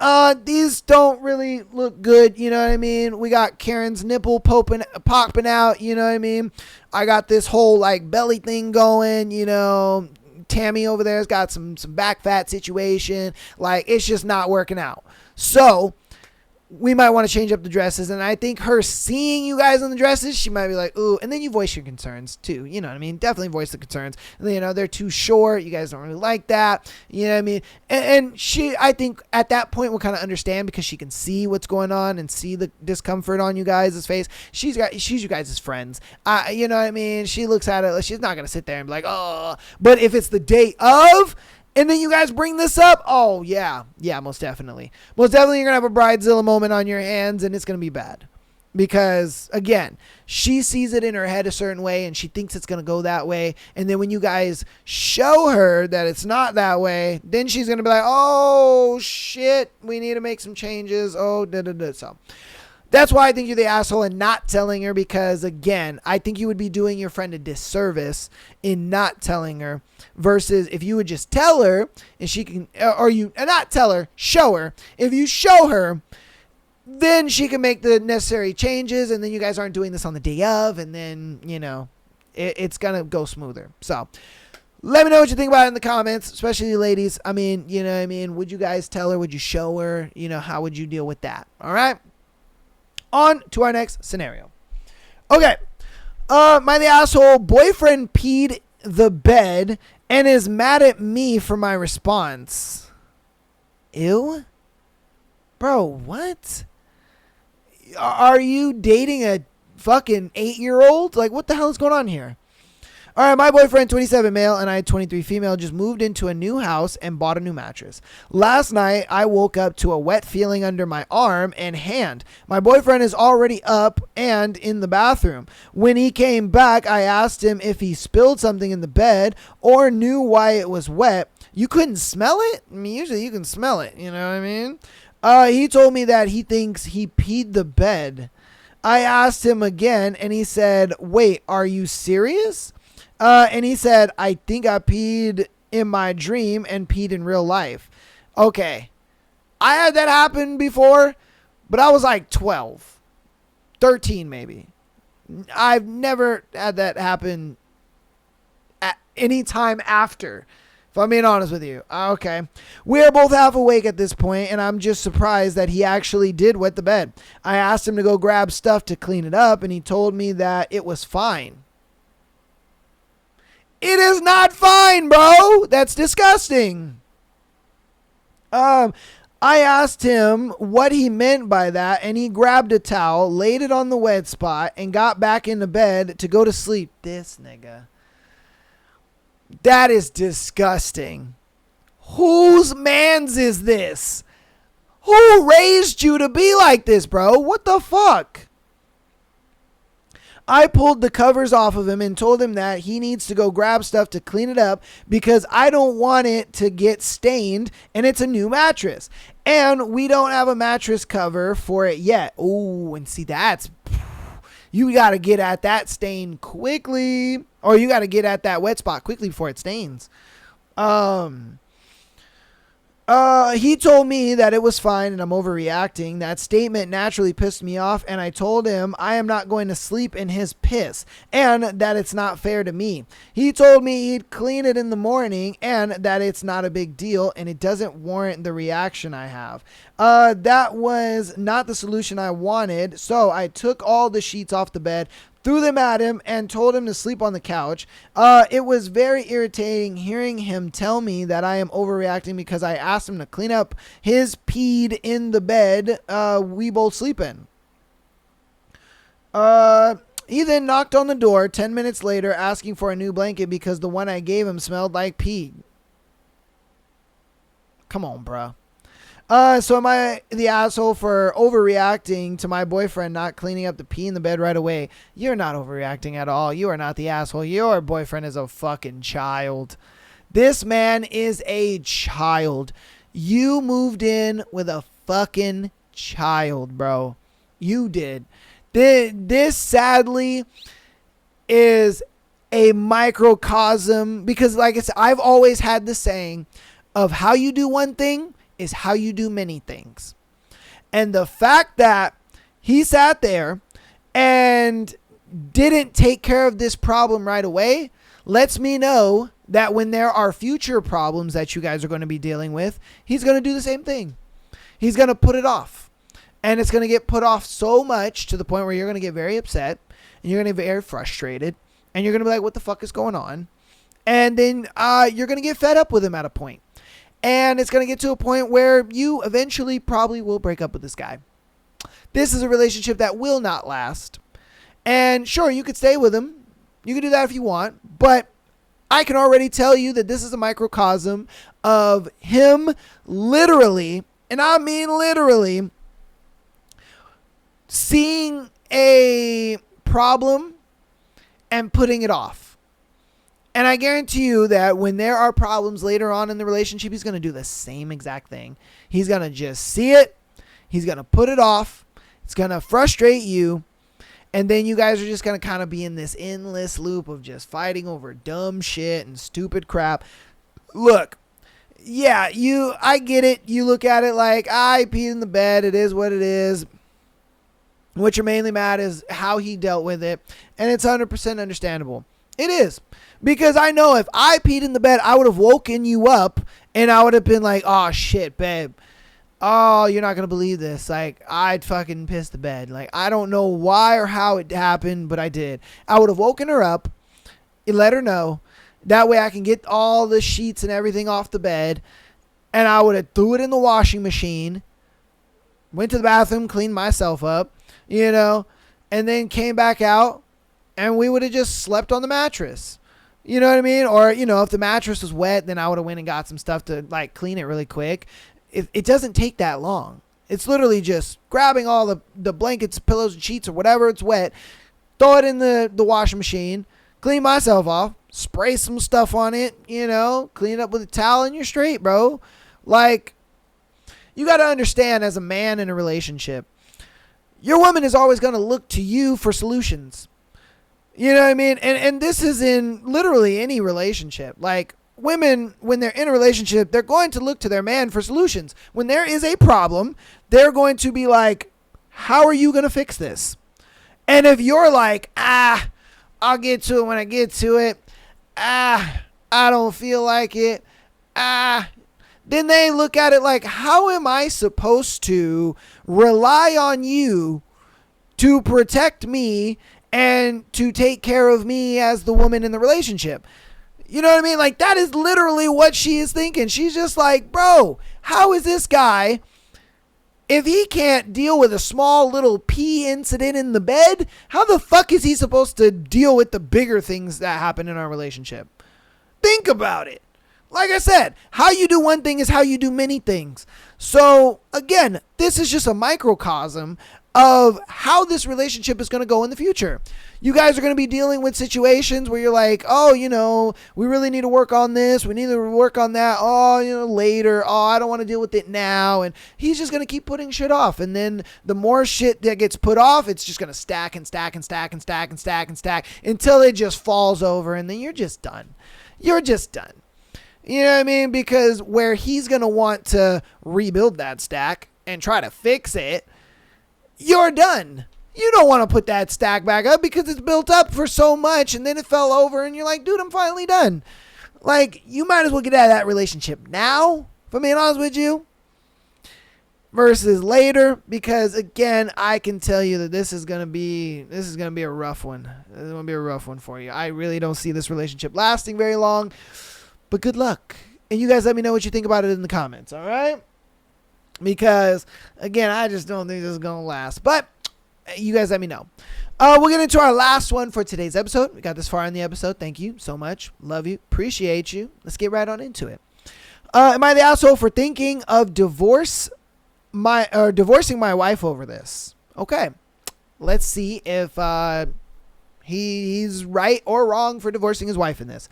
these don't really look good. You know what I mean? We got Karen's nipple popping out. You know what I mean? I got this whole like belly thing going, you know, Tammy over there's got some back fat situation. Like it's just not working out. So we might want to change up the dresses. And I think her seeing you guys in the dresses, she might be like, ooh, and then you voice your concerns too. You know what I mean? Definitely voice the concerns. You know, they're too short. You guys don't really like that. You know what I mean? And she, I think at that point will kind of understand because she can see what's going on and see the discomfort on you guys' face. She's you guys' friends. You know what I mean? She looks at it. She's not going to sit there and be like, oh, but if it's the day of, and then you guys bring this up. Oh, yeah. Yeah, most definitely. Most definitely you're going to have a Bridezilla moment on your hands and it's going to be bad. Because, again, she sees it in her head a certain way and she thinks it's going to go that way. And then when you guys show her that it's not that way, then she's going to be like, oh, shit, we need to make some changes. Oh, da-da-da. So that's why I think you're the asshole and not telling her because, again, I think you would be doing your friend a disservice in not telling her versus if you would just tell her and she can, or you not tell her, show her. If you show her, then she can make the necessary changes and then you guys aren't doing this on the day of and then, you know, it's going to go smoother. So let me know what you think about it in the comments, especially you ladies. I mean, you know what I mean? Would you guys tell her? Would you show her? You know, how would you deal with that? All right. On to our next scenario. Okay. My the asshole boyfriend peed the bed and is mad at me for my response. Ew. Bro, what? Are you dating a fucking 8-year-old? Like, what the hell is going on here? All right, my boyfriend, 27 male, and I, 23 female, just moved into a new house and bought a new mattress. Last night, I woke up to a wet feeling under my arm and hand. My boyfriend is already up and in the bathroom. When he came back, I asked him if he spilled something in the bed or knew why it was wet. You couldn't smell it? I mean, usually you can smell it, you know what I mean? He told me that he thinks he peed the bed. I asked him again, and he said, wait, are you serious? And he said, I think I peed in my dream and peed in real life. Okay. I had that happen before, but I was like 12, 13 maybe. I've never had that happen at any time after, if I'm being honest with you. Okay. We're both half awake at this point, and I'm just surprised that he actually did wet the bed. I asked him to go grab stuff to clean it up, and he told me that it was fine. It is not fine, bro. That's disgusting. I asked him what he meant by that, and he grabbed a towel, laid it on the wet spot, and got back into bed to go to sleep. This nigga. That is disgusting. Whose mans is this? Who raised you to be like this, bro? What the fuck? I pulled the covers off of him and told him that he needs to go grab stuff to clean it up because I don't want it to get stained, and it's a new mattress. And we don't have a mattress cover for it yet. Oh, and see, you got to get at that stain quickly, or you got to get at that wet spot quickly before it stains. He told me that it was fine and I'm overreacting. That statement naturally pissed me off, and I told him I am not going to sleep in his piss and that it's not fair to me. He told me he'd clean it in the morning and that it's not a big deal and it doesn't warrant the reaction I have. That was not the solution I wanted, so I took all the sheets off the bed, threw them at him, and told him to sleep on the couch. It was very irritating hearing him tell me that I am overreacting because I asked him to clean up his peed in the bed we both sleep in. He then knocked on the door 10 minutes later asking for a new blanket because the one I gave him smelled like pee. Come on, bruh. So am I the asshole for overreacting to my boyfriend not cleaning up the pee in the bed right away? You're not overreacting at all. You are not the asshole. Your boyfriend is a fucking child. This man is a child. You moved in with a fucking child, bro. You did. This sadly is a microcosm because, like I said, I've always had the saying of how you do one thing is how you do many things. And the fact that he sat there and didn't take care of this problem right away lets me know that when there are future problems that you guys are going to be dealing with, he's going to do the same thing. He's going to put it off. And it's going to get put off so much to the point where you're going to get very upset and you're going to get very frustrated and you're going to be like, what the fuck is going on? And then you're going to get fed up with him at a point. And it's going to get to a point where you eventually probably will break up with this guy. This is a relationship that will not last. And sure, you could stay with him. You can do that if you want. But I can already tell you that this is a microcosm of him literally, and I mean literally, seeing a problem and putting it off. And I guarantee you that when there are problems later on in the relationship, he's going to do the same exact thing. He's going to just see it. He's going to put it off. It's going to frustrate you. And then you guys are just going to kind of be in this endless loop of just fighting over dumb shit and stupid crap. Look, yeah, I get it. You look at it like, I peed in the bed. It is what it is. What you're mainly mad is how he dealt with it. And it's 100% understandable. It is. Because I know if I peed in the bed, I would have woken you up and I would have been like, oh shit, babe. Oh, you're not going to believe this. Like, I'd fucking pissed the bed. Like, I don't know why or how it happened, but I did. I would have woken her up and let her know. That way I can get all the sheets and everything off the bed. And I would have threw it in the washing machine. Went to the bathroom, cleaned myself up, and then came back out. And we would have just slept on the mattress. You know what I mean? Or, if the mattress was wet, then I would have went and got some stuff to like clean it really quick. It doesn't take that long. It's literally just grabbing all the blankets, pillows, and sheets or whatever it's wet, throw it in the washing machine, clean myself off, spray some stuff on it, clean it up with a towel and you're straight, bro. Like, you got to understand as a man in a relationship, your woman is always going to look to you for solutions. You know what I mean? And this is in literally any relationship. Like, women, when they're in a relationship, they're going to look to their man for solutions. When there is a problem, they're going to be like, how are you going to fix this? And if you're like, I'll get to it when I get to it. I don't feel like it. Then they look at it like, how am I supposed to rely on you to protect me and to take care of me as the woman in the relationship? You know what I mean? Like, that is literally what she is thinking. She's just like, bro, how is this guy, if he can't deal with a small little pee incident in the bed, how the fuck is he supposed to deal with the bigger things that happen in our relationship? Think about it. Like I said, how you do one thing is how you do many things. So, again, this is just a microcosm of how this relationship is going to go in the future. You guys are going to be dealing with situations where you're like, oh, we really need to work on this. We need to work on that. Oh, later. Oh, I don't want to deal with it now. And he's just going to keep putting shit off. And then the more shit that gets put off, it's just going to stack and stack and stack and stack and stack and stack until it just falls over. And then you're just done. You're just done. You know what I mean? Because where he's going to want to rebuild that stack and try to fix it, you're done. You don't want to put that stack back up because it's built up for so much and then it fell over and you're like, dude, I'm finally done. Like, you might as well get out of that relationship now, if I'm being honest with you, versus later, because again, I can tell you that this is going to be a rough one. This is going to be a rough one for you. I really don't see this relationship lasting very long, but good luck. And you guys let me know what you think about it in the comments, all right? Because again, I just don't think this is going to last, but you guys let me know. We'll get into our last one for today's episode. We got this far in the episode. Thank you so much. Love you. Appreciate you. Let's get right on into it. Am I the asshole for thinking of divorcing my wife over this? Okay. Let's see if he's right or wrong for divorcing his wife in this.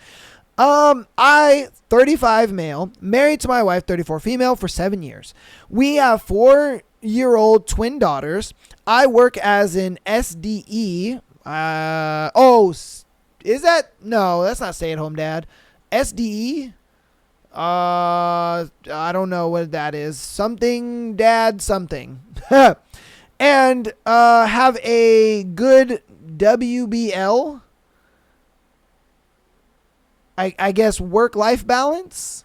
I, 35 male, married to my wife, 34 female, for 7 years. We have 4-year-old twin daughters. I work as an SDE. Is that? No, that's not stay-at-home dad. SDE? I don't know what that is. Something dad something. And have a good WBL. I guess work-life balance.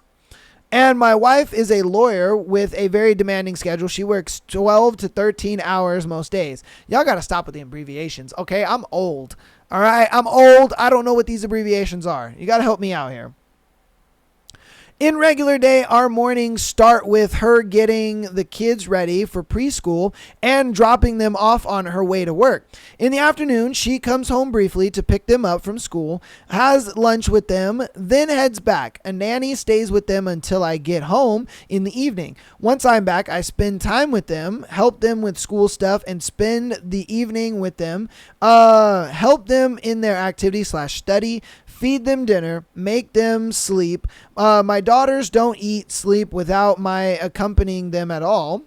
And my wife is a lawyer with a very demanding schedule. She works 12 to 13 hours most days. Y'all got to stop with the abbreviations, okay? I'm old, all right? I'm old. I don't know what these abbreviations are. You got to help me out here. In regular day, our mornings start with her getting the kids ready for preschool and dropping them off on her way to work. In the afternoon, she comes home briefly to pick them up from school, has lunch with them, then heads back. A nanny stays with them until I get home in the evening. Once I'm back, I spend time with them, help them with school stuff, and spend the evening with them, help them in their activity/study, feed them dinner, make them sleep. My daughters don't eat, sleep without my accompanying them at all.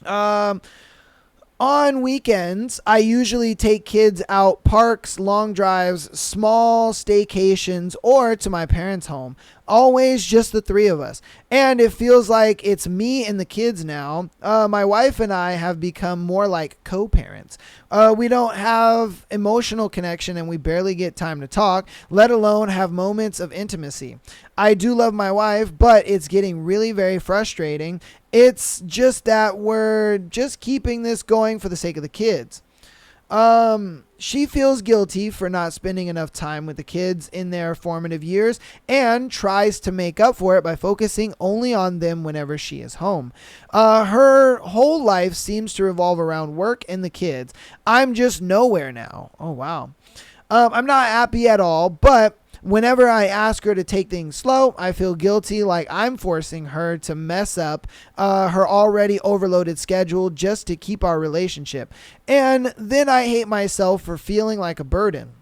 On weekends, I usually take kids out parks, long drives, small staycations, or to my parents' home. Always just the three of us. And it feels like it's me and the kids now. My wife and I have become more like co-parents. We don't have emotional connection and we barely get time to talk, let alone have moments of intimacy. I do love my wife, but it's getting really very frustrating. It's just that we're just keeping this going for the sake of the kids. She feels guilty for not spending enough time with the kids in their formative years and tries to make up for it by focusing only on them whenever she is home. Her whole life seems to revolve around work and the kids. I'm just nowhere now. Oh, wow. I'm not happy at all, but whenever I ask her to take things slow, I feel guilty, like I'm forcing her to mess up her already overloaded schedule just to keep our relationship. And then I hate myself for feeling like a burden.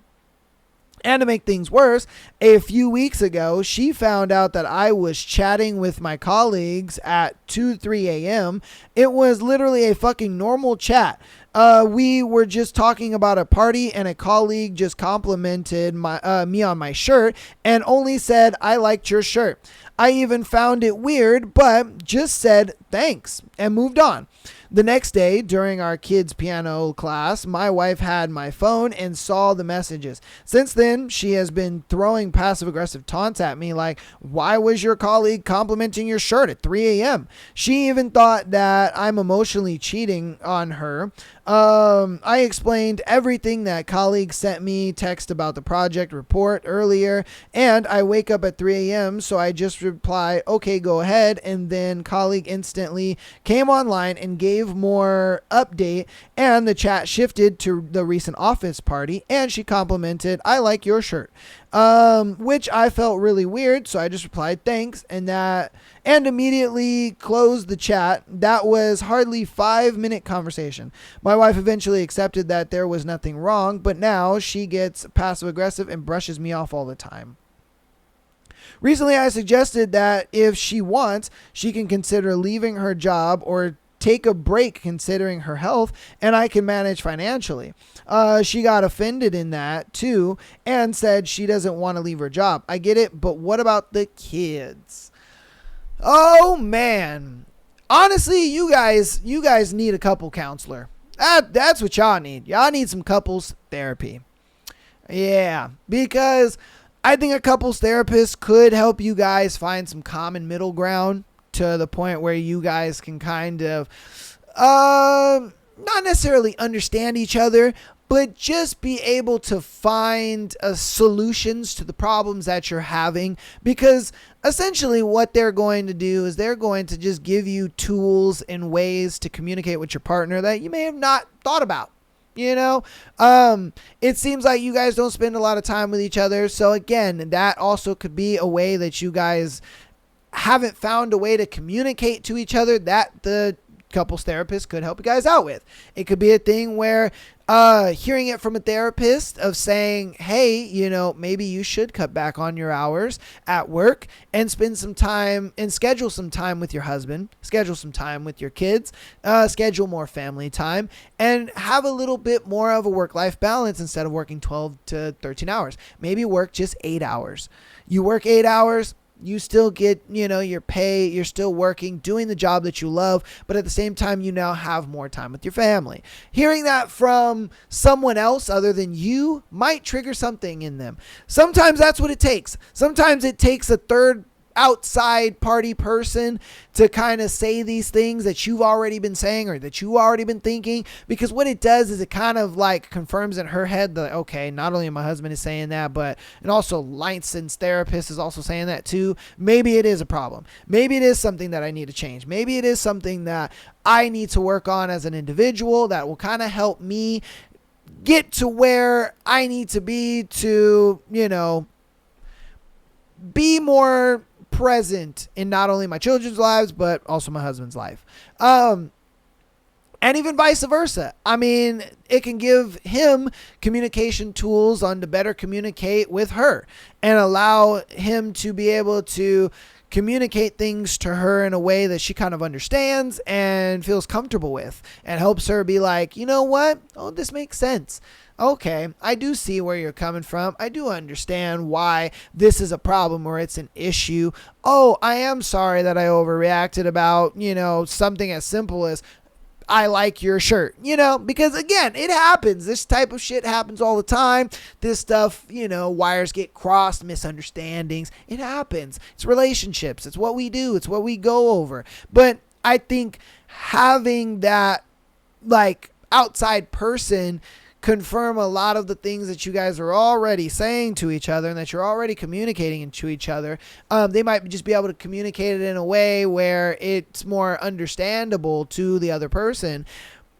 And to make things worse, a few weeks ago, she found out that I was chatting with my colleagues at 3 a.m. It was literally a fucking normal chat. We were just talking about a party and a colleague just complimented me on my shirt and only said, I liked your shirt. I even found it weird, but just said thanks and moved on. The next day, during our kids' piano class, my wife had my phone and saw the messages. Since then, she has been throwing passive-aggressive taunts at me like, why was your colleague complimenting your shirt at 3 a.m.? She even thought that I'm emotionally cheating on her. I explained everything that colleague sent me, text about the project report earlier, and I wake up at 3 a.m., so I just replied, okay, go ahead, and then colleague instantly came online and gave gave more update, and the chat shifted to the recent office party, and she complimented, "I like your shirt," which I felt really weird, so I just replied thanks, and immediately closed the chat. That was hardly 5-minute conversation. My wife eventually accepted that there was nothing wrong, but now she gets passive aggressive and brushes me off all the time. Recently, I suggested that if she wants, she can consider leaving her job or take a break considering her health, and I can manage financially. She got offended in that too and said she doesn't want to leave her job. I get it, but what about the kids? Oh man. Honestly, you guys need a couple counselor. That's what y'all need. Y'all need some couples therapy. Yeah, because I think a couples therapist could help you guys find some common middle ground to the point where you guys can kind of not necessarily understand each other, but just be able to find solutions to the problems that you're having. Because essentially what they're going to do is they're going to just give you tools and ways to communicate with your partner that you may have not thought about. You know, it seems like you guys don't spend a lot of time with each other. So again, that also could be a way that you guys haven't found a way to communicate to each other that the couples therapist could help you guys out with. It could be a thing where hearing it from a therapist of saying, hey, you know, maybe you should cut back on your hours at work and spend some time and schedule some time with your husband, schedule some time with your kids, schedule more family time, and have a little bit more of a work-life balance instead of working 12 to 13 hours. Maybe work just 8 hours. You work 8 hours, you still get, you know, your pay, you're still working, doing the job that you love, but at the same time, you now have more time with your family. Hearing that from someone else other than you might trigger something in them. Sometimes that's what it takes. Sometimes it takes a third outside party person to kind of say these things that you've already been saying or that you've already been thinking, because what it does is it kind of like confirms in her head that, okay, not only my husband is saying that, but and also Lyson's therapist is also saying that too. Maybe it is a problem. Maybe it is something that I need to change. Maybe it is something that I need to work on as an individual that will kind of help me get to where I need to be to, you know, be more present in not only my children's lives, but also my husband's life. And even vice versa. I mean, it can give him communication tools on to better communicate with her and allow him to be able to communicate things to her in a way that she kind of understands and feels comfortable with, and helps her be like, you know what? Oh, this makes sense. Okay, I do see where you're coming from. I do understand why this is a problem or it's an issue. Oh, I am sorry that I overreacted about, you know, something as simple as I like your shirt, you know, because again, it happens. This type of shit happens all the time. This stuff, you know, wires get crossed, misunderstandings. It happens. It's relationships. It's what we do. It's what we go over. But I think having that like outside person confirm a lot of the things that you guys are already saying to each other and that you're already communicating to each other. They might just be able to communicate it in a way where it's more understandable to the other person.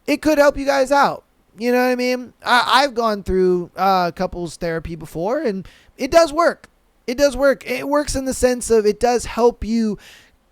It could help you guys out. You know what I mean? I've gone through couples therapy before, and it does work. It does work. It works in the sense of it does help you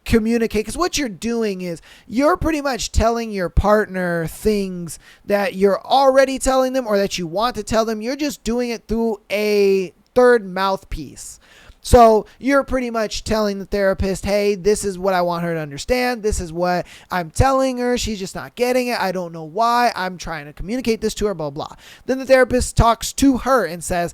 communicate, because what you're doing is you're pretty much telling your partner things that you're already telling them or that you want to tell them. You're just doing it through a third mouthpiece. So you're pretty much telling the therapist, hey, this is what I want her to understand. This is what I'm telling her. She's just not getting it. I don't know why. I'm trying to communicate this to her, blah, blah. Then the therapist talks to her and says,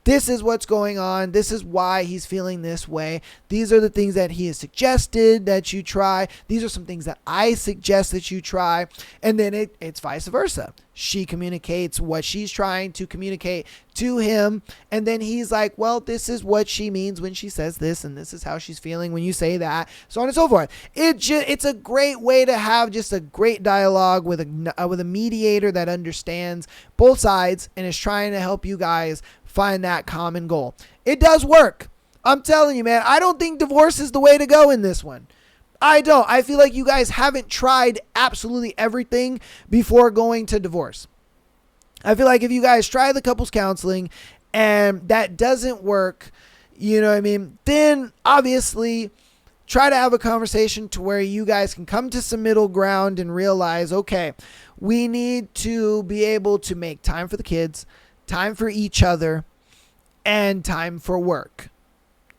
this is what's going on. This is why he's feeling this way. These are the things that he has suggested that you try. These are some things that I suggest that you try. And then it's vice versa. She communicates what she's trying to communicate to him. And then he's like, well, this is what she means when she says this. And this is how she's feeling when you say that. So on and so forth. It's a great way to have just a great dialogue with a mediator that understands both sides and is trying to help you guys find that common goal. It does work. I'm telling you, man, I don't think divorce is the way to go in this one. I don't. I feel like you guys haven't tried absolutely everything before going to divorce. I feel like if you guys try the couples counseling and that doesn't work, you know what I mean, then obviously try to have a conversation to where you guys can come to some middle ground and realize, okay, we need to be able to make time for the kids, time for each other, and time for work.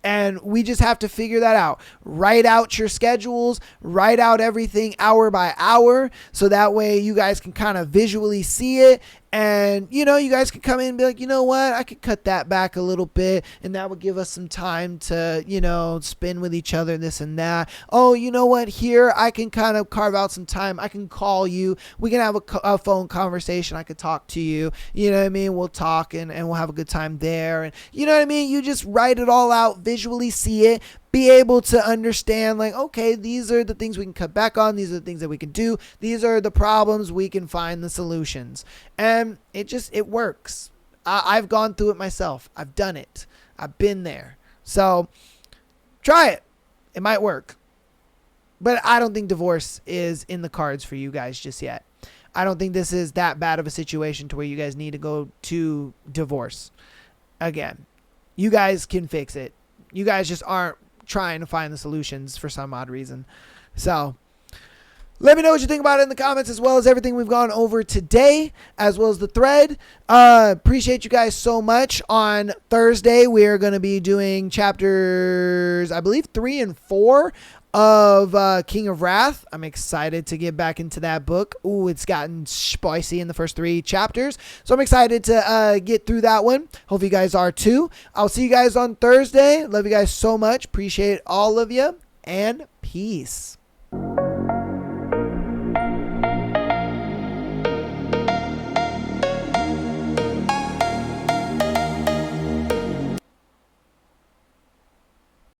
And we just have to figure that out. Write out your schedules, write out everything hour by hour, so that way you guys can kind of visually see it. And, you know, you guys can come in and be like, you know what, I could cut that back a little bit, and that would give us some time to, you know, spend with each other, this and that. Oh, you know what, here I can kind of carve out some time. I can call you. We can have a phone conversation. I could talk to you. You know what I mean? We'll talk and we'll have a good time there. And you know what I mean? You just write it all out, visually see it, be able to understand, like, okay, these are the things we can cut back on. These are the things that we can do. These are the problems. We can find the solutions. And it works. I've gone through it myself. I've done it. I've been there. So try it. It might work. But I don't think divorce is in the cards for you guys just yet. I don't think this is that bad of a situation to where you guys need to go to divorce. Again, you guys can fix it. You guys just aren't trying to find the solutions for some odd reason. So let me know what you think about it in the comments, as well as everything we've gone over today, as well as the thread. Appreciate you guys so much. On Thursday, we are going to be doing chapters, I believe, 3 and 4 of King of Wrath. I'm excited to get back into that book. Ooh, it's gotten spicy in the first 3 chapters. So I'm excited to get through that one. Hope you guys are too. I'll see you guys on Thursday. Love you guys so much. Appreciate all of you. And peace.